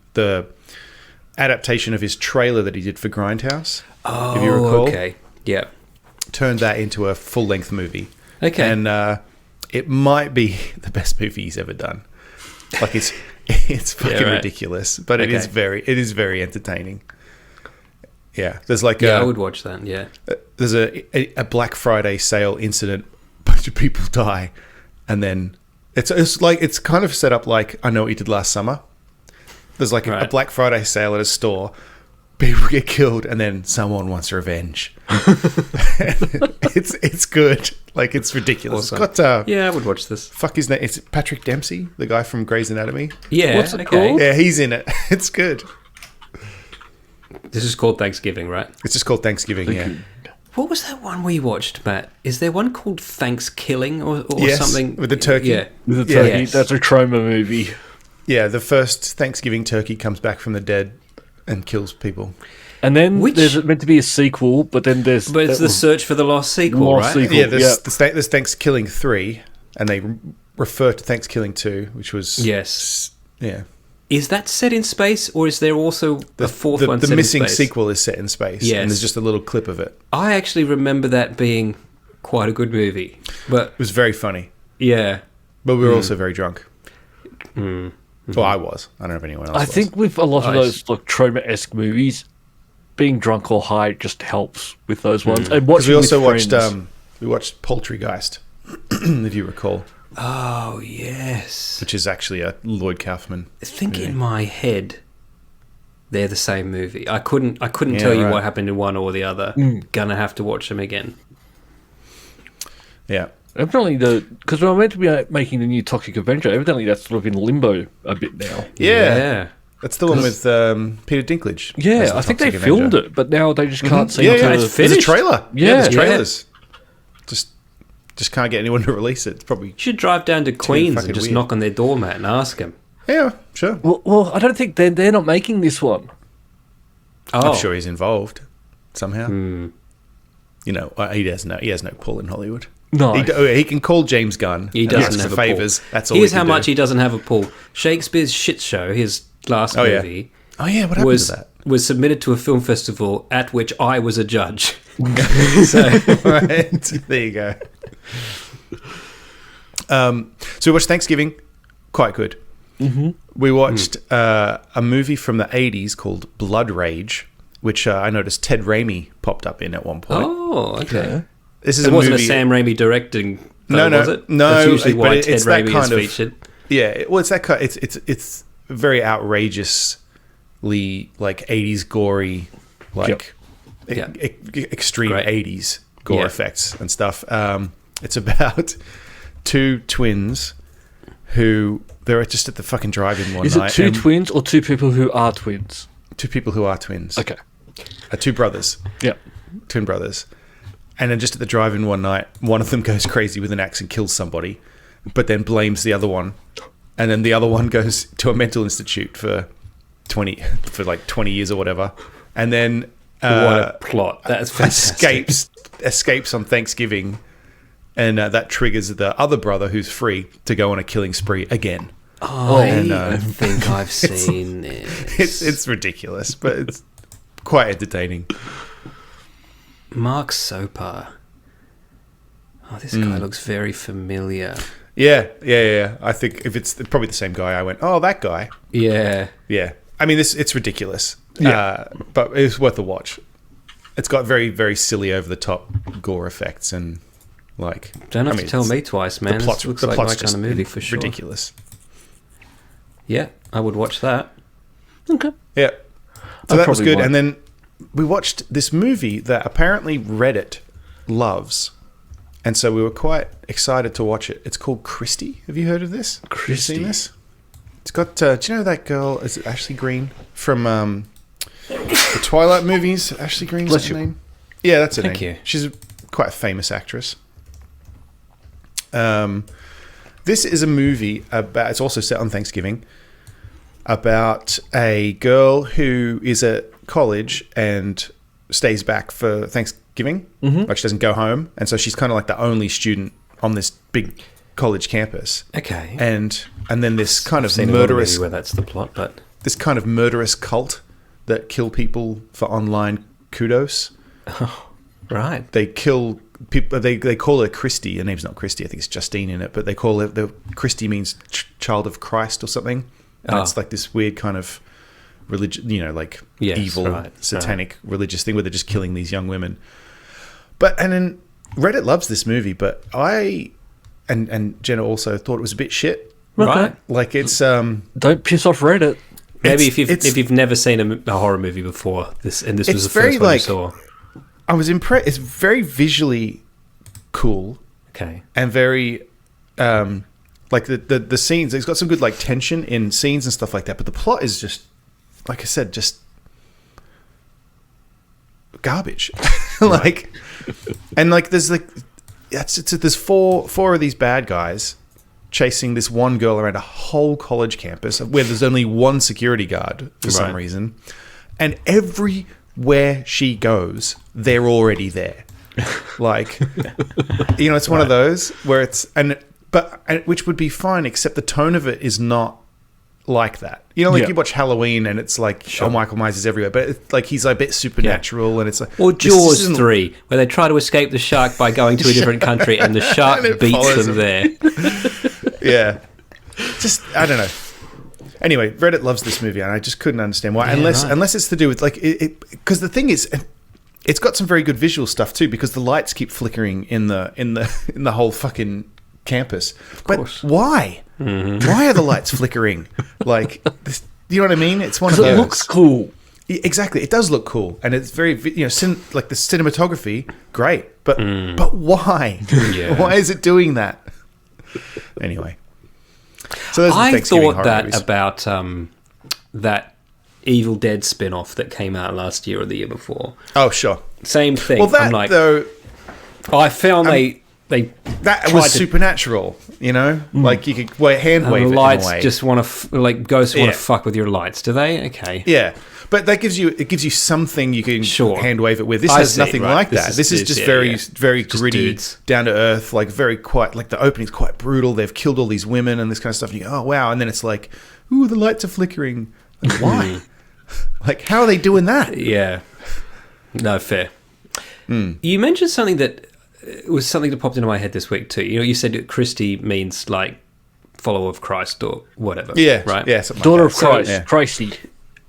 adaptation of his trailer that he did for Grindhouse. Oh, if you recall. okay. Yeah. Turned that into a full-length movie. Okay. And it might be the best movie he's ever done. Like it's fucking ridiculous, but it is very entertaining. Yeah, there's I would watch that. Yeah. there's a Black Friday sale incident. A bunch of people die, and then it's kind of set up like I Know What You Did Last Summer. There's like a Black Friday sale at a store. People get killed, and then someone wants revenge. It's good. Like, it's ridiculous. Awesome. It's got I would watch this. fuck his name. It's Patrick Dempsey, the guy from Grey's Anatomy. Yeah, What's it called? Yeah, he's in it. It's good. This is called Thanksgiving, right? It's just called Thanksgiving. Yeah. What was that one we watched, Matt? Is there one called Thanksgiving or Yes, something? with the turkey. Yeah. With the turkey. Yes. That's a trauma movie. Yeah, the first Thanksgiving turkey comes back from the dead and kills people. And then there's meant to be a sequel, but then there's... But it's the Search for the Lost sequel, Lost right? sequel. Yeah, there's Thanksgiving 3, and they refer to Thanksgiving 2, which was... Yes. Yeah. Is that set in space, or is there also a fourth one set The missing in space? sequel is set in space, Yes. and there's just a little clip of it. I actually remember that being quite a good movie. But It was very funny, yeah. but we were also very drunk. Well, I was. I don't know if anyone else I was. think with a lot of Nice. those like trauma-esque movies, being drunk or high just helps with those ones. And Because watching we also with watched friends. we watched Poultrygeist, if you recall, Oh, yes. which is actually a Lloyd Kaufman. I think in my head, they're the same movie. I couldn't Yeah, tell you right. what happened in one or the other. Gonna have to watch them again. Yeah. Evidently, because we're meant to be making the new Toxic Avenger, evidently that's sort of in limbo a bit now. Yeah. That's the one with Peter Dinklage. as Yeah, the I think they Toxic filmed Avenger. it, but now they just can't seem Yeah, to... yeah. It's There's a finished. trailer. Yeah. there's Yeah. trailers. Just can't get anyone to release it. It's probably... You should drive down to Queens fucking and just weird. knock on their doormat and ask them. Yeah, sure. Well, I don't think they're not making this one. Oh, I'm sure he's involved somehow. You know, he has no pull in Hollywood. No. He can call James Gunn. He and doesn't ask have for a favors. pull. That's all. Here's he how can much do. he doesn't have a pull. Shakespeare's shit show, his last Oh, yeah. movie, Oh yeah, what happened to that? was submitted to a film festival at which I was a judge. Right. There you go. So we watched Thanksgiving. Quite good. Mm-hmm. We watched a movie from the 80s called Blood Rage, which I noticed Ted Raimi popped up in at one point. Oh, okay. This is It a wasn't movie. a Sam Raimi directing, No, was it? no. That's usually but why Ted it's that Raimi kind is of- featured. Yeah, well, it's that kind. It's very outrageously like 80s gory, like Yeah. extreme Great. 80s gore Yeah. effects and stuff. It's about two twins who they're just at the fucking drive-in one Is night. it two and twins or two people who are twins? two people who are twins. Okay. Two brothers. Yeah. Twin brothers. And then just at the drive-in one night, one of them goes crazy with an axe and kills somebody, but then blames the other one. And then the other one goes to a mental institute for 20 years or whatever. And then What a plot. That's fantastic. escapes on Thanksgiving. And that triggers the other brother who's free to go on a killing spree again. I think I've seen this. It's ridiculous, but it's quite entertaining. Mark Soper. Oh, this guy looks very familiar. Yeah. I think if it's probably the same guy, I went, oh, that guy. Yeah. Yeah. I mean, it's ridiculous. Yeah. But it's worth a watch. It's got very, very silly, over-the-top gore effects and like... Don't have I mean, to tell it's- me twice, man. This looks like my plot's kind just of movie for sure. ridiculous. Yeah, I would watch that. Okay. Yeah. So I that was probably good. won't. And then we watched this movie that apparently Reddit loves. And so we were quite excited to watch it. It's called Kristy. Have you heard of this? Have you seen Kristy. this? It's got, do you know that girl, is it Ashley Greene from the Twilight movies? Ashley Greene's Bless her you. name? Yeah, that's her Thank name. you. She's quite a famous actress. This is a movie about, it's also set on Thanksgiving, about a girl who is at college and stays back for Thanksgiving. Like she doesn't go home. And so she's kind of like the only student on this big college campus. Okay. And then this kind of Seen a lot of murderous movie where that's the plot, but cult that kill people for online kudos. right. They kill people. They call her Kristy. Her name's not Kristy. I think it's Justine in it. But they call it Kristy means child of Christ or something. And it's like this weird kind of religion, like Yes, evil, right, satanic religious thing where they're just killing these young women. And then Reddit loves this movie, but I and Jenna also thought it was a bit shit. Right. Like it's Don't piss off Reddit. Maybe if you've never seen a horror movie before, this was the first one you saw. I was impressed. It's very visually cool. Okay. And very like the scenes. It's got some good like tension in scenes and stuff like that. But the plot is just, like I said, just garbage. Like, and like there's like there's four of these bad guys chasing this one girl around a whole college campus where there's only one security guard for some reason, and everywhere she goes, they're already there. Like, you know, it's one of those where it's which would be fine, except the tone of it is not like that. You know, like you watch Halloween and it's like, oh, Michael Myers is everywhere, but it's like he's a bit supernatural, and it's like, or Jaws 3, where they try to escape the shark by going to a different country, and the shark beats them there. Yeah, just I don't know. Anyway, Reddit loves this movie, and I just couldn't understand why, unless it's to do with like it. Because the thing is, it's got some very good visual stuff too, because the lights keep flickering in the whole fucking campus. But why? Mm-hmm. Why are the lights flickering? Like, this, you know what I mean? It's one of those. It looks cool. Exactly, it does look cool, and it's very, you know, like the cinematography, great. But why? Yeah. Why is it doing that? Anyway, so those I Thanksgiving thought that movies. about that Evil Dead spin-off that came out last year or the year before. Oh, sure. Same thing. Well, that I'm like, though, I found they that was supernatural. You know, like you could hand wave the it lights in a way. just want to ghosts want to fuck with your lights, do they? Okay. Yeah, but that gives you something you can hand wave it with. This has nothing like that. This is just very gritty, down to earth, like very quite, like the opening's quite brutal. They've killed all these women and this kind of stuff. And you go, oh wow, and then it's like, ooh, the lights are flickering. Like, why? Like, how are they doing that? Yeah. No, fair. You mentioned something that was something that popped into my head this week too. You know, you said that Kristy means like follower of Christ or whatever. Yeah, right. Yeah, daughter of Christ. Kristy.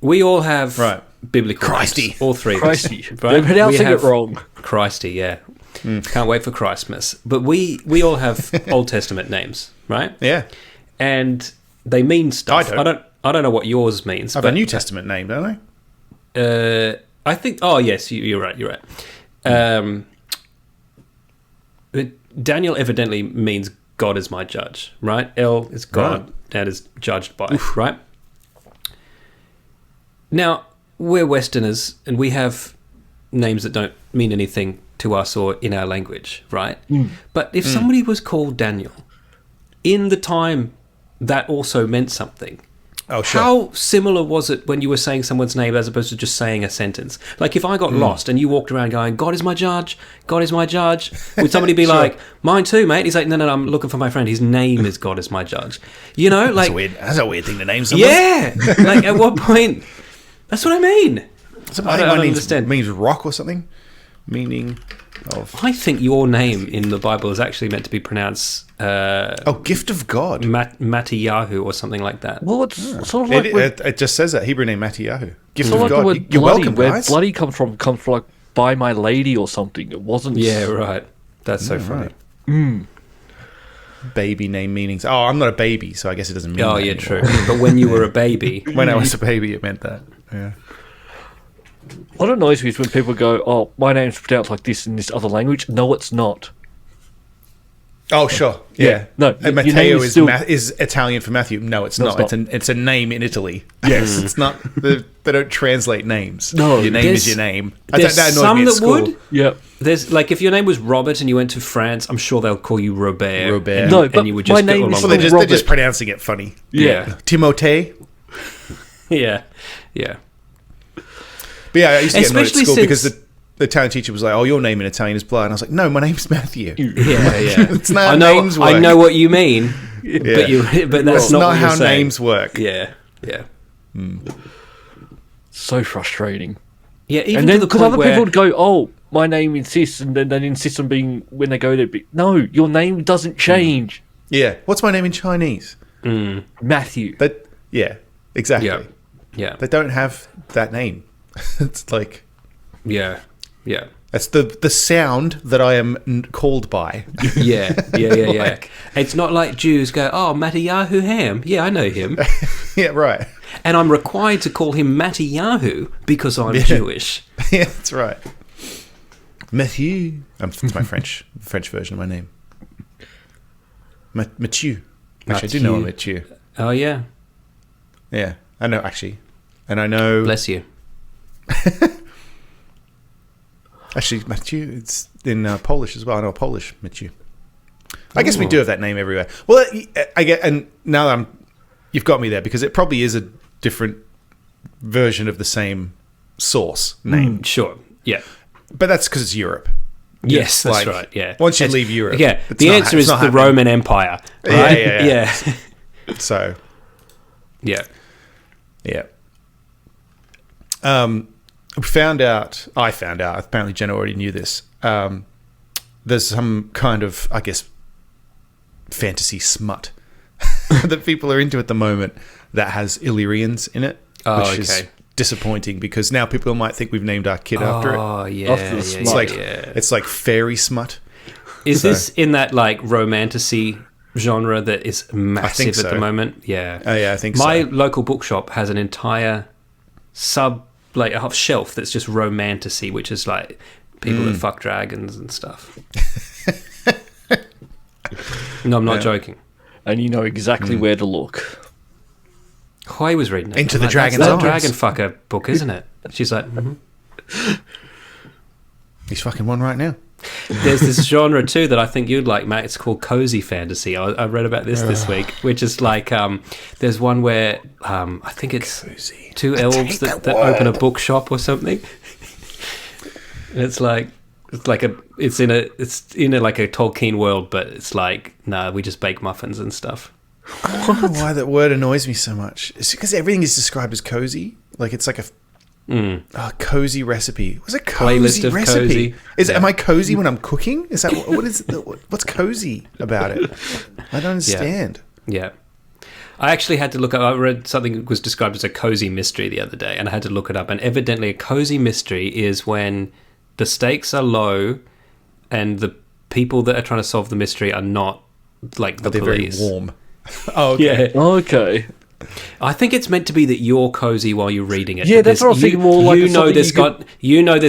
We all have biblical Kristy. names, all three. Kristy. Right? They're pronouncing it wrong. Kristy, yeah. Can't wait for Christmas. But we all have Old Testament names, right? Yeah. And they mean stuff. I don't know what yours means. I have a New Testament name, don't I? I think. Oh yes, you're right. You're right. But Daniel evidently means God is my judge, right? El is God and is judged by, right? Now, we're Westerners and we have names that don't mean anything to us or in our language, right? But if somebody was called Daniel, in the time that also meant something. Oh, sure. How similar was it when you were saying someone's name as opposed to just saying a sentence? Like if I got lost and you walked around going, God is my judge, God is my judge, would somebody be like, mine too, mate? He's like, no, I'm looking for my friend. His name is God is my judge. You know, like... That's a weird thing to name someone. Yeah! Like at what point... That's what I mean. I don't understand. Means rock or something? Meaning of... I think your name in the Bible is actually meant to be pronounced... gift of God. Mattiyahu or something like that. Well, it's sort of like... It just says that. Hebrew name Mattiyahu. Gift of God. The word You're bloody, welcome, where guys. bloody comes from like, by my lady or something. It wasn't... Yeah, right. That's so funny. Right. Baby name meanings. Oh, I'm not a baby, so I guess it doesn't mean that yeah, anymore. true. But when you were a baby... When I was a baby, it meant that. Yeah. What annoys me is when people go, oh, my name's pronounced like this in this other language. No, it's not. Oh, sure. Yeah. No, and your Matteo name is Italian for Matthew. No, it's not. It's a name in Italy. Yes. It's not. They don't translate names. No. Your name is your name. There's that annoyed some me at that school. would. Yeah. There's like if your name was Robert and you went to France, I'm sure they'll call you Robert. Robert. No, but and you would just my name go is along Well, with they're just pronouncing it funny. Yeah. Timothée. Yeah. But yeah, I used to get annoyed at Especially school since- because the Italian teacher was like, "Oh, your name in Italian is blah," and I was like, "No, my name's Matthew." Yeah. It's not how names work. I know what you mean, but that's not not what you're how saying. names work. Yeah. So frustrating. Yeah, even And then to the because point other where people would go, oh, my name insists, and then they insist on being, when they go there, no, your name doesn't change. Yeah. What's my name in Chinese? Matthew. Yeah, exactly. Yeah. They don't have that name. It's like... Yeah. That's the sound that I am called by. Yeah. It's not like Jews go, oh, Mattiyahu Ham. Yeah, I know him. Yeah, right. And I'm required to call him Mattiyahu because I'm Jewish. Yeah, that's right. Mathieu. It's my French version of my name. Mathieu. Actually, I do know a Mathieu. Oh, yeah. Yeah, I know, actually. And I know... Bless you. Actually, Mathieu, it's in Polish as well. I know a Polish Mathieu. I guess we do have that name everywhere. Well, I get, and now you've got me there, because it probably is a different version of the same source name. Sure, yeah. But that's because it's Europe. Yes, that's right, yeah. Once you leave Europe. Yeah, the answer is the Roman Empire, right? Yeah. So. Yeah. Yeah. I found out, apparently Jenna already knew this, there's some kind of, I guess, fantasy smut that people are into at the moment that has Illyrians in it, which is disappointing, because now people might think we've named our kid after it. Oh, yeah. It's like fairy smut. Is this in that, like, romantasy genre that is massive at the moment? Yeah. Oh, yeah, I think My local bookshop has an entire like a half shelf that's just romantasy, which is like people that fuck dragons and stuff. No, I'm not joking. And you know exactly where to look. I was reading it. Into the Dragon's That's Arms. that dragon fucker book, isn't it? She's like, He's fucking one right now. There's this genre too that I think you'd like, Matt. It's called cozy fantasy. I read about this week, which is like there's one where I think it's cozy. Two elves that open a bookshop or something. And it's in a like a Tolkien world, but it's like we just bake muffins and stuff. I don't know why that word annoys me so much. It's because everything is described as cozy. Like it's like a cozy recipe. What's a cozy Playlist of recipe? cozy. Am I cozy when I'm cooking? Is that what is what's cozy about it? I don't understand. Yeah. I actually had to look up. I read something that was described as a cozy mystery the other day, and I had to look it up. And evidently, a cozy mystery is when the stakes are low, and the people that are trying to solve the mystery are not like the police. Very warm. Oh, okay. Yeah. Okay. I think it's meant to be that you're cozy while you're reading it. Yeah, that's what I was thinking. More like there's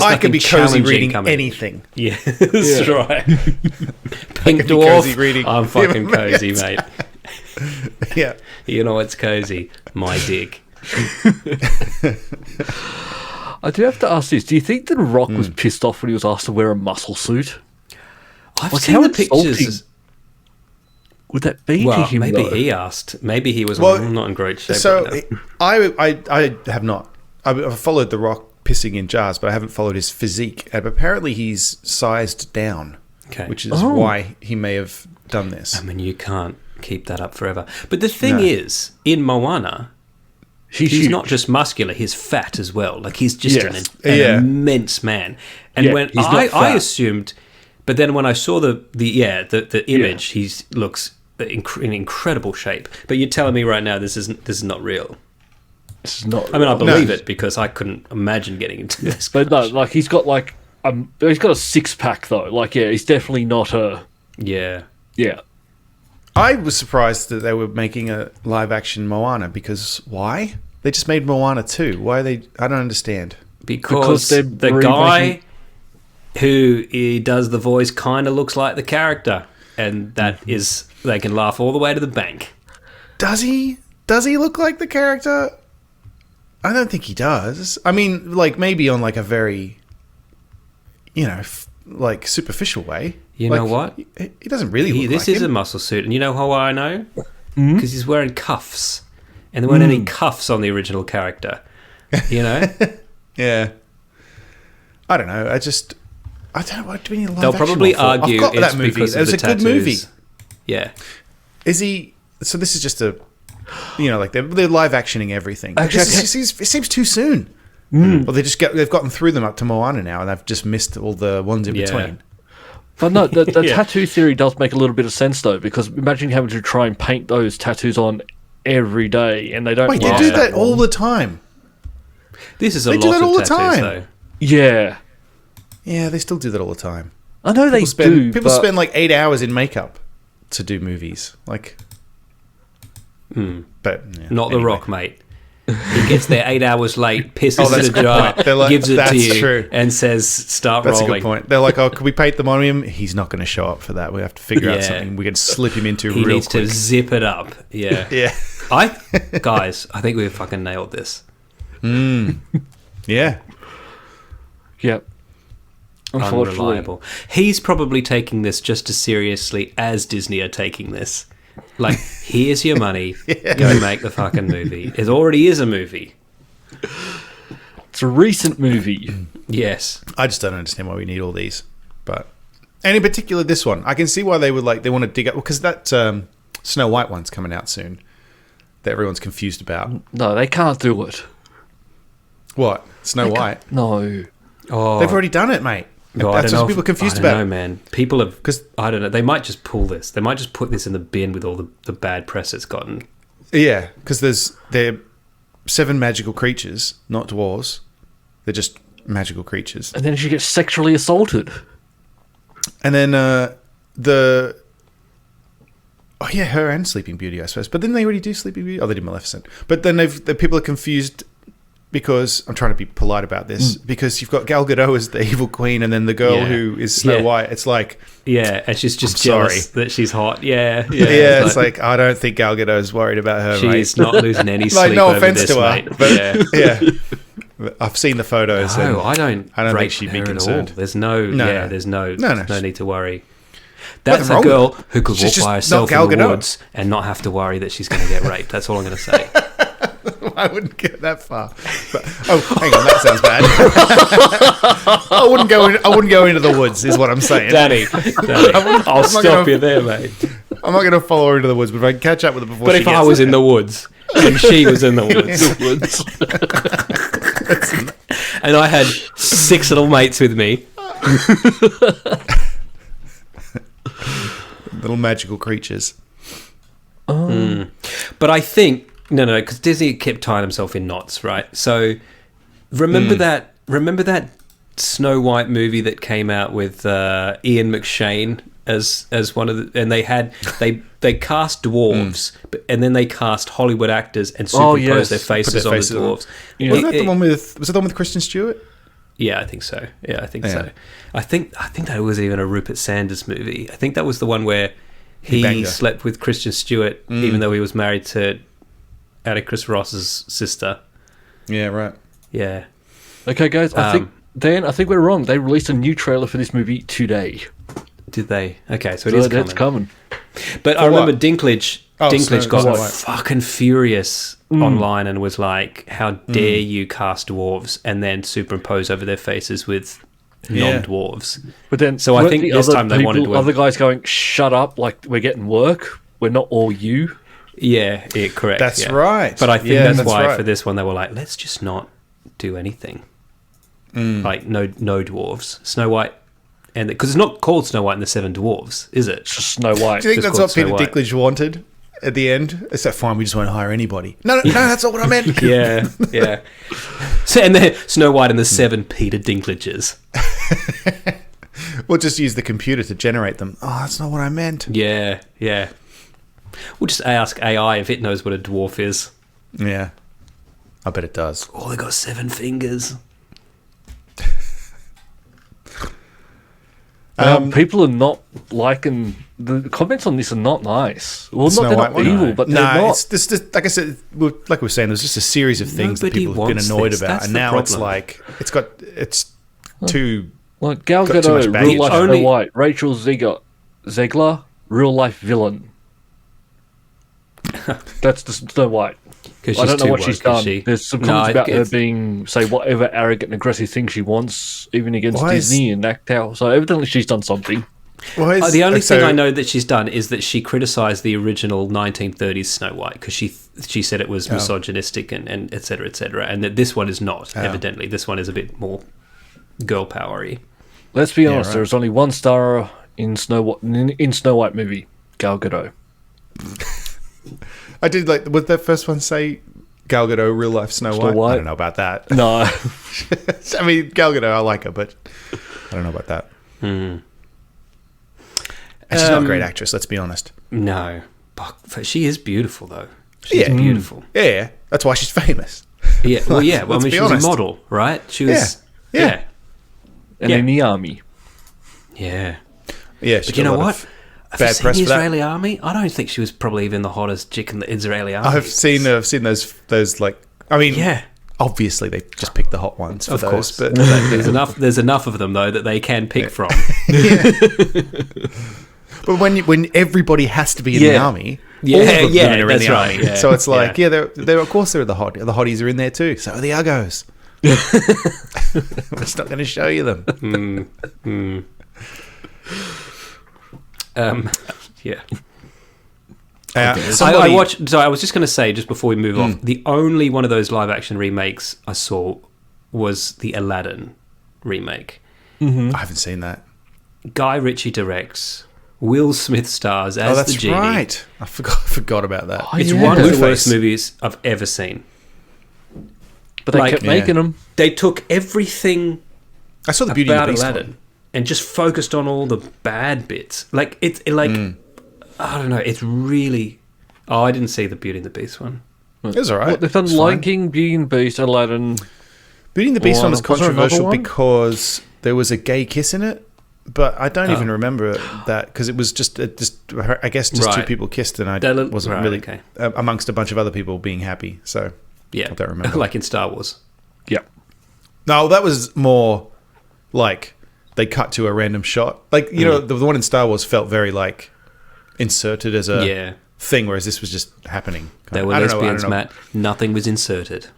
I could be cozy reading coming. anything. Yeah, that's right. Pink Dwarf. I'm fucking cozy, mate. Yeah. You know what's cozy? My dick. I do have to ask this. Do you think that Rock was pissed off when he was asked to wear a muscle suit? I've seen the pictures. Would that be well, to him? Maybe though? he asked. Maybe he was not in great shape. So right now. I have not. I've followed The Rock pissing in jars, but I haven't followed his physique. And apparently he's sized down, which is why he may have done this. I mean, you can't keep that up forever. But the thing is, in Moana, he's not just muscular; he's fat as well. Like he's just an immense man. And when I assumed, but then when I saw the image, he looks in incredible shape. But you're telling me right now this is not real. This is not. I mean, I believe it because I couldn't imagine getting into this. But no, like he's got he's got a 6-pack though. Like he's definitely not a. Yeah. I was surprised that they were making a live action Moana because why? They just made Moana 2. Why are they? I don't understand. Because the guy who does the voice kind of looks like the character, and that is they can laugh all the way to the bank. Does he? Does he look like the character? I don't think he does. I mean, like maybe on like a very, like superficial way. You know what? He doesn't really look this like is him. a muscle suit, and you know how I know? Because he's wearing cuffs, and there weren't any cuffs on the original character. You know? Yeah. I don't know. I don't know. What do we need a live They'll probably action argue I've got it's that movie. because It was of a the good tattoos. movie. Yeah. Is he? So this is just a, like they're live actioning everything. Actually, it seems too soon. Well, they've gotten through them up to Moana now, and they've just missed all the ones in between. But no, the tattoo theory does make a little bit of sense though, because imagine having to try and paint those tattoos on every day, and they don't. Wait, they do that all the time. This is a lot of tattoos, though. Yeah. Yeah, they still do that all the time. I know they do. People spend like 8 hours in makeup to do movies. Like, but not The Rock, mate. He gets there 8 hours late, pisses in a jar, like, gives it to you, true. and says, "Start That's rolling." That's a good point. They're like, "Oh, can we paint them on him?" He's not going to show up for that. We have to figure out something we can slip him into he real needs quick. to zip it up. Yeah, yeah. Guys, I think we've fucking nailed this. Yeah. Yep. Unreliable. He's probably taking this just as seriously as Disney are taking this. Like, here's your money. Go make the fucking movie. It already is a movie. It's a recent movie. Yes. I just don't understand why we need all these. But, and in particular this one, I can see why they would they want to dig up, because that Snow White one's coming out soon that everyone's confused about. No, they can't do it. What? Snow White? No. Oh, they've already done it, mate. No, That's what people are confused about. I don't know, man. People have... Because, I don't know. They might just pull this. They might just put this in the bin with all the bad press it's gotten. Yeah, because they're 7 magical creatures, not dwarves. They're just magical creatures. And then she gets sexually assaulted. And then Oh, yeah, her and Sleeping Beauty, I suppose. But then they already do Sleeping Beauty. Oh, they did Maleficent. But then the people are confused... Because I'm trying to be polite about this, because you've got Gal Gadot as the evil queen, and then the girl who is Snow White. It's like, and she's just jealous that she's hot. Yeah. It's like I don't think Gal Gadot's worried about her. She's not losing any sleep. Like, no over offense this, to her, mate. but I've seen the photos. No, I don't think she'd be concerned. There's no need to worry. That's Nothing a girl wrong. who could walk by herself in the woods and not have to worry that she's going to get raped. That's all I'm going to say. I wouldn't get that far. But, hang on, that sounds bad. I wouldn't go into the woods, is what I'm saying. Danny, I'll stop you there, mate. I'm not going to follow her into the woods, but if I can catch up with her before. But if I was in the woods and she was in the woods, and I had 6 little mates with me, little magical creatures. But I think. No, because Disney kept tying himself in knots, right? So remember that Snow White movie that came out with Ian McShane as one of the, and they cast dwarves, and then they cast Hollywood actors and superimposed their faces on the dwarves. Yeah. Was that the one with Kristen Stewart? Yeah, I think so. So. I think that was even a Rupert Sanders movie. I think that was the one where he slept with Kristen Stewart, even though he was married to Atticus Ross's sister. Yeah, right. Yeah. Okay, guys, I think we're wrong. They released a new trailer for this movie today. Did they? Okay, so it's coming. But I remember Dinklage got White. fucking furious online and was like, how dare you cast dwarves and then superimpose over their faces with non-dwarves. But then, so I think this time they wanted to... Other guys going, shut up, like, we're getting work. We're not all you. Yeah, correct. That's right. But I think that's why for this one they were like, let's just not do anything. Like no dwarves. Snow White, and because it's not called Snow White and the 7 Dwarves, is it? It's just Snow White. Do you think that's what Peter Dinklage wanted at the end? It's that fine. We just won't hire anybody. No, that's not what I meant. yeah. So, and then Snow White and the 7 Peter Dinklages. We'll just use the computer to generate them. Oh, that's not what I meant. Yeah. We'll just ask AI if it knows what a dwarf is. Yeah. I bet it does. Oh, they got 7 fingers. People are not liking... The comments on this are not nice. Well, they're not evil, but they're not. It's just, like I said, like we were saying, there's just a series of things that people have been annoyed about. And now it's like... It's too... Like Gal Gadot, real life Snow White. Rachel Zegler, real life villain. That's the Snow White. I don't know what she's done. There's some comments about her being, say, whatever arrogant and aggressive thing she wants, even against Disney and act out. So evidently she's done something. The only thing I know that she's done is that she criticised the original 1930s Snow White because she said it was misogynistic and et cetera, and that this one is not, evidently. This one is a bit more girl powery. Let's be honest, there is only one star in Snow White movie, Gal Gadot. I did like. Would that first one say Gal Gadot, real life Snow White? I don't know about that. No, I mean Gal Gadot, I like her, but I don't know about that. And she's not a great actress, let's be honest. No. But she is beautiful, though. She's beautiful. Yeah, that's why she's famous. Yeah, well, yeah. Well, I mean, she was a model, right? She was... Yeah. And in the army. Yeah. Yeah, but you know what? Have you seen the Israeli army? I don't think she was probably even the hottest chick in the Israeli army. I've seen those like... I mean, obviously they just pick the hot ones for those. Course. But there's enough of them, though, that they can pick from. But when everybody has to be in the army... all of them are in the army. Yeah. So it's like, they're of course they're the hotties are in there too. So are the uggos. We're just not going to show you them. Yeah. I watched. So I was just going to say, just before we move on, the only one of those live action remakes I saw was the Aladdin remake. I haven't seen that. Guy Ritchie directs. Will Smith stars as the genie. Right. I forgot about that. It's one of the worst movies I've ever seen. But they kept making them. They took everything I saw the Beauty and the Beast Aladdin and just focused on all the bad bits. Like I don't know. It's really. Oh, I didn't see the Beauty and the Beast one. It was alright. What, they've done Lion King, Beauty and the Beast, Aladdin. Beauty and the Beast one was controversial because there was a gay kiss in it. But I don't even remember that because it was just I guess two people kissed and I wasn't really amongst a bunch of other people being happy. So I don't remember. Like in Star Wars. Yeah. No, that was more like they cut to a random shot. Like the one in Star Wars felt very like inserted as a thing, whereas this was just happening. There were lesbians, Matt. Nothing was inserted.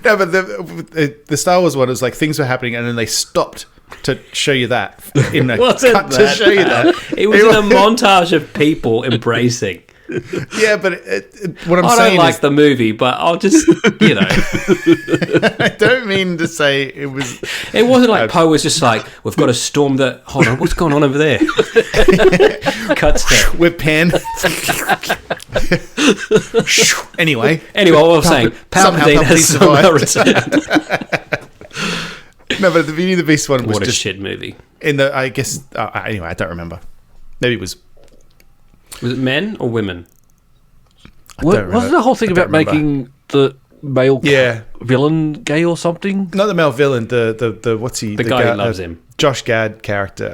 No, but the Star Wars one was like things were happening and then they stopped to show you that. To show you that. It was in a montage of people embracing. Yeah, but what I'm saying is... I don't like the movie, but I'll just, I don't mean to say it was... It wasn't like Poe was just like, we've got to storm the... Hold on, what's going on over there? Cuts to... With pen. Anyway, what I was saying, Palpatine has somehow returned. No, but the Beauty and the Beast one was what a just shit movie. I guess anyway, I don't remember. Maybe it was. Was it men or women? Wasn't the whole thing about making the male villain gay or something? Not the male villain. The what's he? The guy who loves him. Josh Gad character.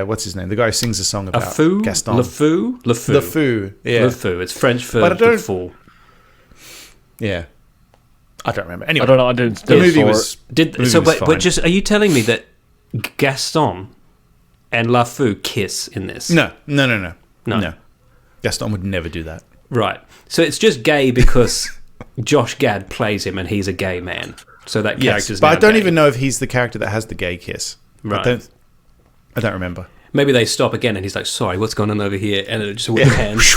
What's his name? The guy who sings a song about Gaston. LeFou. Yeah. LeFou. It's French for the fool. Yeah. I don't remember. Anyway, I don't know. I didn't. The movie was. But just are you telling me that Gaston and LeFou kiss in this? No. Gaston would never do that. Right. So it's just gay because Josh Gad plays him and he's a gay man. So that character's but now I don't gay. even know if he's the character that has the gay kiss. Right. I don't remember. Maybe they stop again and he's like, sorry, what's going on over here? And it just with hands.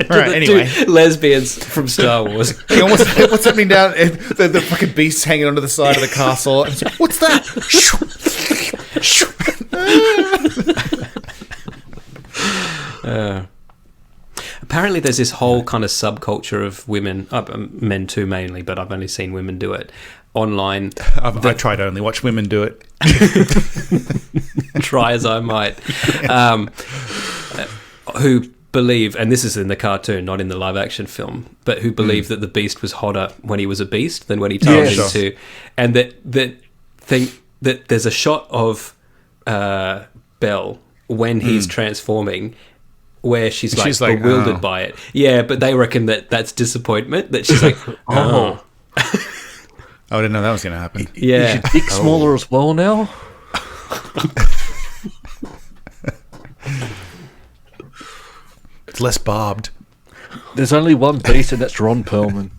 Right, anyway. Two lesbians from Star Wars. Hang on, what's happening down? The fucking beast's hanging onto the side of the castle. What's that? Apparently there's this whole kind of subculture of women, men too mainly, but I've only seen women do it, online. I try to only watch women do it. Try as I might. Who believe, and this is in the cartoon, not in the live action film, but who believe that the Beast was hotter when he was a beast than when he turned into, and that think that there's a shot of Belle when he's transforming where she's like bewildered by it. Yeah, but they reckon that that's disappointment, that she's like, oh. I didn't know that was going to happen. Yeah. Is your dick smaller as well now? It's less barbed. There's only one beast, and that's Ron Perlman.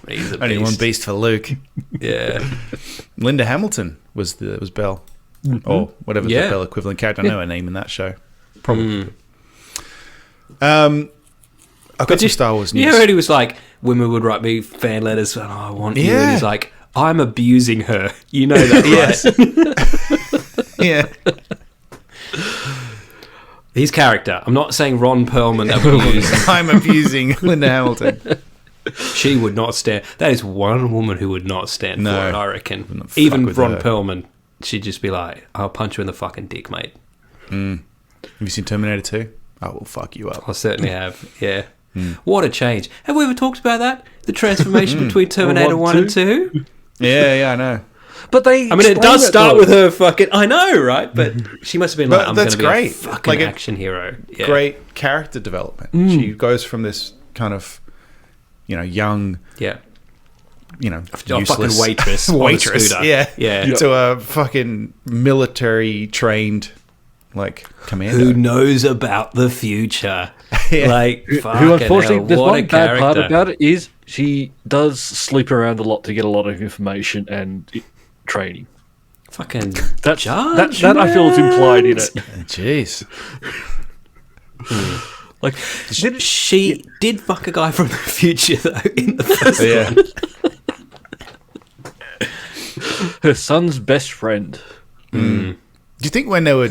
He's a only beast. one beast for Luke. Yeah. Linda Hamilton was Belle, or whatever the Belle equivalent character. I know her name in that show. Probably. I've got some Star Wars news. You heard he was like, women would write me fan letters, and I want you. And he's like, I'm abusing her. You know that, right? Yeah. His character. I'm not saying Ron Perlman abused. I'm abusing Linda Hamilton. She would not stand. That is one woman who would not stand for it, I reckon. Even Ron Perlman, she'd just be like, I'll punch you in the fucking dick, mate. Have you seen Terminator 2? I will fuck you up. I certainly have, yeah. What a change. Have we ever talked about that? The transformation between Terminator 1 and 2? Yeah, I know. But it does start with her fucking... I know, right? But she must have been like, I'm going to be a fucking action hero. Yeah. Great character development. She goes from this kind of, young... Yeah. Useless fucking waitress. Yeah. To a fucking military-trained, commander. Who knows about the future. Like, who unfortunately, there's one bad part about it is she does sleep around a lot to get a lot of information and training. Fucking that I feel is implied in it. Jeez. She did fuck a guy from the future though in the first one. Her son's best friend. Do you think when they were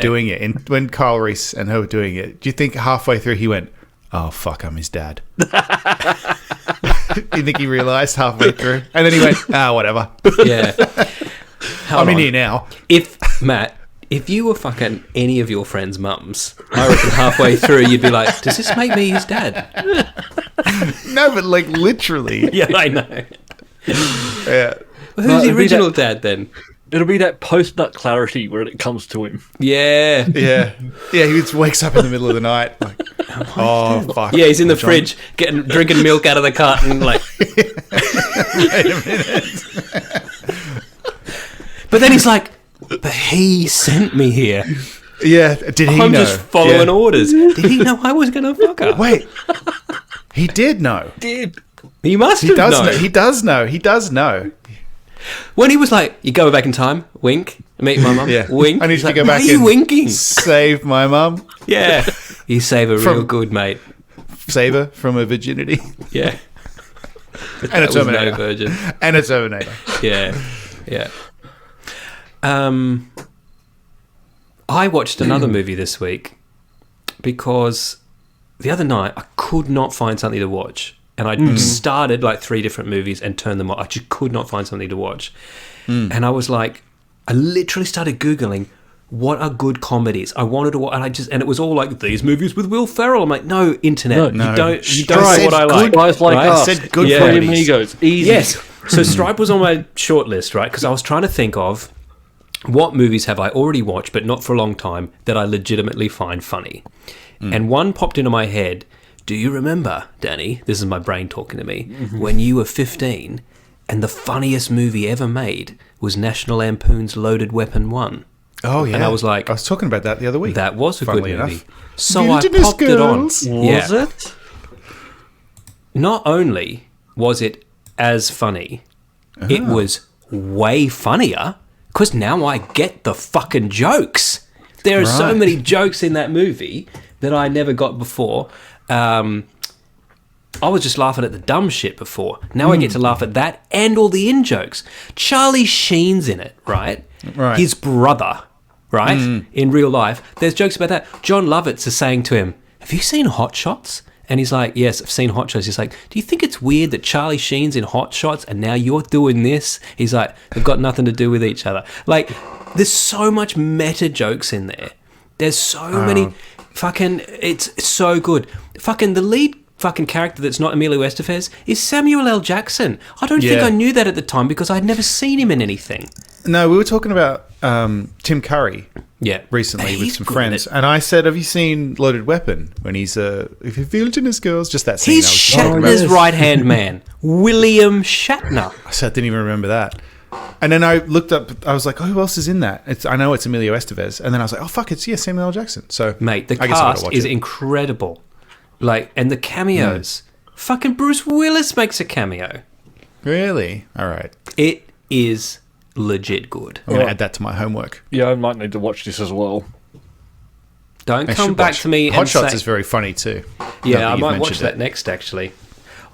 doing it, when Kyle Reese and her were doing it, do you think halfway through he went, "Oh fuck, I'm his dad"? You think he realised halfway through, and then he went, "Whatever." Yeah, I'm in here now. If you were fucking any of your friends' mums, I reckon halfway through you'd be like, "Does this make me his dad?" No, but literally. Yeah, I know. Yeah. Well, who's the original dad then? It'll be that post-nut clarity where it comes to him. Yeah. He just wakes up in the middle of the night, like, oh fuck. Yeah, he's in the fridge, drinking milk out of the carton, like. Wait a minute. But then he's like, but he sent me here. Yeah, did he know? I'm just following orders. Did he know I was going to fuck her? Wait, he did know. He must have known. He does know. He does know. When he was like, you go back in time, wink, meet my mum, wink. I need to go back and winking. Save my mum. Yeah. You save her real good, mate. Save her from her virginity. Yeah. And a Terminator. No virgin. And a Terminator. Yeah. I watched another movie this week because the other night I could not find something to watch. And I started 3 different movies and turned them off. I just could not find something to watch. And I was like, I literally started Googling, what are good comedies? I wanted to watch, and it was all like, these movies with Will Ferrell. I'm like, no, internet. No. You don't know what I like. Guys like us. I said good comedies. Amigos. Easy. Yes. So Stripe was on my short list, right? Because I was trying to think of what movies have I already watched, but not for a long time, that I legitimately find funny. And one popped into my head. Do you remember, Danny, this is my brain talking to me, when you were 15 and the funniest movie ever made was National Lampoon's Loaded Weapon 1? Oh, yeah. And I was like... I was talking about that the other week. That was a good movie. Enough. So I popped it on. Was it? Not only was it as funny, it was way funnier because now I get the fucking jokes. There are so many jokes in that movie that I never got before. I was just laughing at the dumb shit before. Now I get to laugh at that and all the in-jokes. Charlie Sheen's in it, right? His brother, right? In real life. There's jokes about that. John Lovitz is saying to him, have you seen Hot Shots? And he's like, yes, I've seen Hot Shots. He's like, do you think it's weird that Charlie Sheen's in Hot Shots and now you're doing this? He's like, they've got nothing to do with each other. Like, there's so much meta jokes in there. There's so many... Fucking, it's so good. Fucking the lead fucking character that's not Emilio Estevez is Samuel L. Jackson. I don't think I knew that at the time because I'd never seen him in anything. No, we were talking about Tim Curry recently with some friends. And I said, have you seen Loaded Weapon? When he's, if you feel it in his girls, just that scene. He's Shatner's right-hand man. William Shatner. I said, I didn't even remember that. And then I looked up, I was like, oh, who else is in that? I know it's Emilio Estevez. And then I was like, oh, fuck, it's Samuel L. Jackson. So, mate, the cast is incredible. And the cameos. Fucking Bruce Willis makes a cameo. Really? All right. It is legit good. I'm going to add that to my homework. Yeah, I might need to watch this as well. Don't come back to me Hot Shots is very funny too. Yeah, I might watch that next, actually.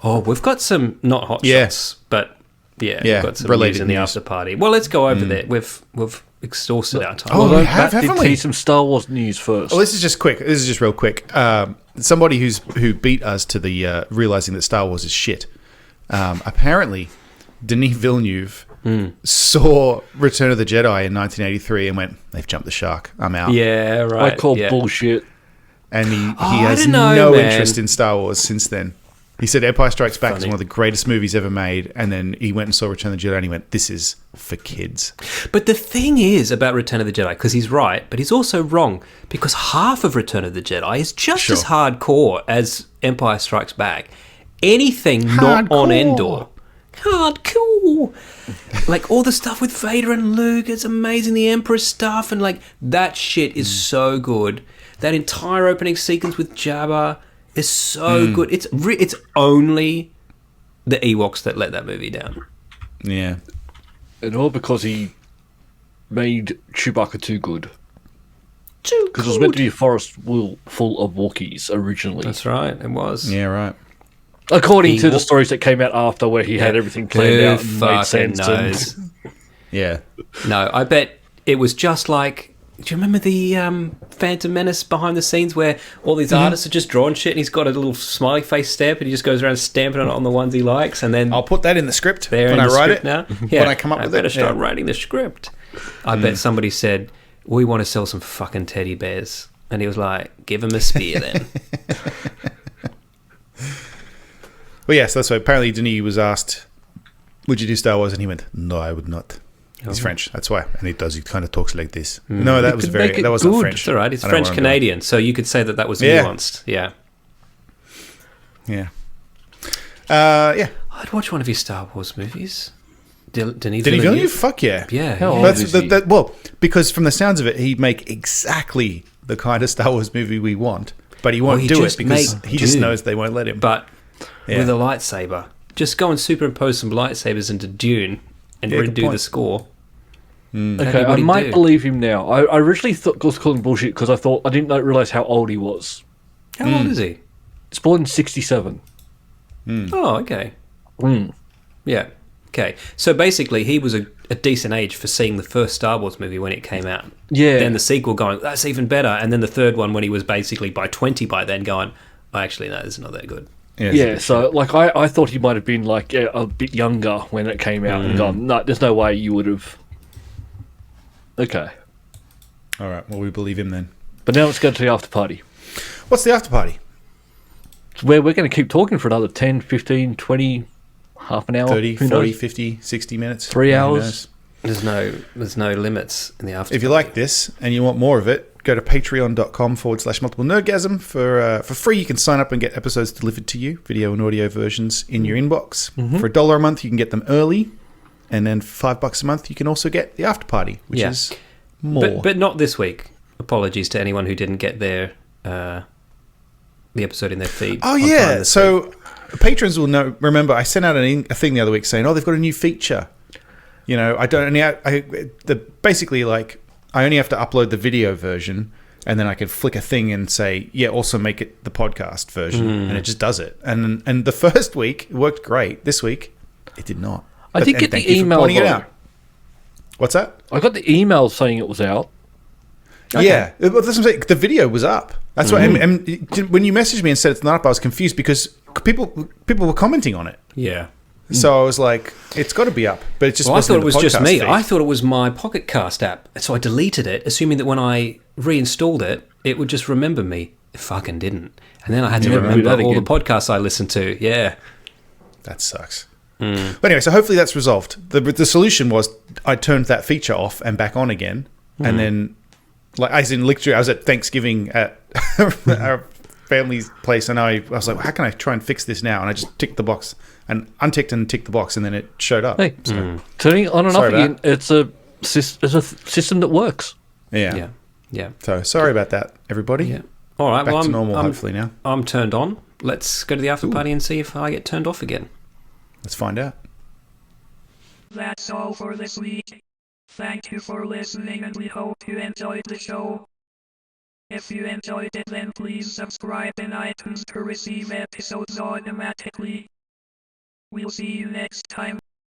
Oh, we've got some, not Hot Shots, but... Yeah, we've got some news in the after party. Well, let's go over there. We've exhausted our time. Oh, we have, haven't we? Some Star Wars news first. Oh, this is just quick. This is just real quick. somebody who beat us to the realizing that Star Wars is shit. Apparently, Denis Villeneuve saw Return of the Jedi in 1983 and went, "They've jumped the shark. I'm out." Yeah, right. I call bullshit. And he has no interest in Star Wars since then. He said Empire Strikes Back is one of the greatest movies ever made, and then he went and saw Return of the Jedi and he went, "This is for kids." But the thing is about Return of the Jedi, because he's right, but he's also wrong, because half of Return of the Jedi is just as hardcore as Empire Strikes Back. Anything not on Endor. Hardcore. Like, all the stuff with Vader and Luke, it's amazing. The Emperor stuff, and like, that shit is so good. That entire opening sequence with Jabba is so good. It's only the Ewoks that let that movie down. Yeah. And all because he made Chewbacca too good. Because it was meant to be a forest full of Wookiees originally. That's right, it was. Yeah, right. According to the stories that came out after, where he had everything planned out and made sense. Yeah. No, I bet it was just like... Do you remember the Phantom Menace behind the scenes where all these artists are just drawing shit and he's got a little smiley face stamp and he just goes around stamping it on the ones he likes, and then... I'll put that in the script when I write it. Now. Yeah, when I come up with it. I better start writing the script. I bet somebody said, "We want to sell some fucking teddy bears." And he was like, "Give him a spear then." Well, yes, that's why apparently Denis was asked, "Would you do Star Wars?" And he went, "No, I would not." He's French, that's why. And he kind of talks like this. No, that wasn't French. It's all right. He's French-Canadian, so you could say that was nuanced. Yeah. Yeah. Yeah. I'd watch one of his Star Wars movies. Denis Villeneuve? Fuck yeah. Yeah. Well, because from the sounds of it, he'd make exactly the kind of Star Wars movie we want, but he won't do it because he just knows they won't let him. But with a lightsaber. Just go and superimpose some lightsabers into Dune and redo the score. Okay, I might believe him now. I originally thought I was calling bullshit because I didn't realize how old he was. How old is he? He's born in 1967. Oh, okay. Yeah. Okay. So basically, he was a decent age for seeing the first Star Wars movie when it came out. Yeah. Then the sequel going, that's even better. And then the third one when he was basically by 20 by then going, oh, actually, no, it's not that good. Yeah, so like I thought he might have been like a bit younger when it came out and gone, no, there's no way you would have. Okay. All right, well, we believe him then. But now let's go to the after party. What's the after party? It's where we're going to keep talking for another 10, 15, 20, half an hour. 30, 40, 50, 60 minutes. 3 hours. There's no limits in the after If you like this and you want more of it, go to patreon.com/multiple nerdgasm. For free, you can sign up and get episodes delivered to you, video and audio versions in your inbox. For $1 a month, you can get them early. And then $5 a month, you can also get the after party, which is more. But not this week. Apologies to anyone who didn't get their the episode in their feed. Oh, yeah. So patrons will know. Remember, I sent out a thing the other week saying, they've got a new feature. You know, basically, like, I only have to upload the video version, and then I can flick a thing and say, also make it the podcast version, and it just does it. And the first week, it worked great. This week, it did not. I did get the email. What's that? I got the email saying it was out. Okay. Yeah, that's what I'm saying. The video was up. That's why. And when you messaged me and said it's not up, I was confused because people were commenting on it. Yeah. So I was like, it's got to be up, but it just. Well, I thought it was just me. Feed. I thought it was my Pocket Cast app, so I deleted it, assuming that when I reinstalled it, it would just remember me. It fucking didn't, and then I had to remember all the podcasts I listened to. Yeah, that sucks. But anyway, so hopefully that's resolved. The solution was I turned that feature off and back on again, and then, like, I was at Thanksgiving at our family's place, and I was like, how can I try and fix this now? And I just ticked the box and unticked and ticked the box, and then it showed up. Hey, turning on and off again, it's a system that works. Yeah. So sorry about that, everybody. Yeah. All right. Back to normal, hopefully now. I'm turned on. Let's go to the after party and see if I get turned off again. Let's find out. That's all for this week. Thank you for listening, and we hope you enjoyed the show. If you enjoyed it, then please subscribe in iTunes to receive episodes automatically. We'll see you next time.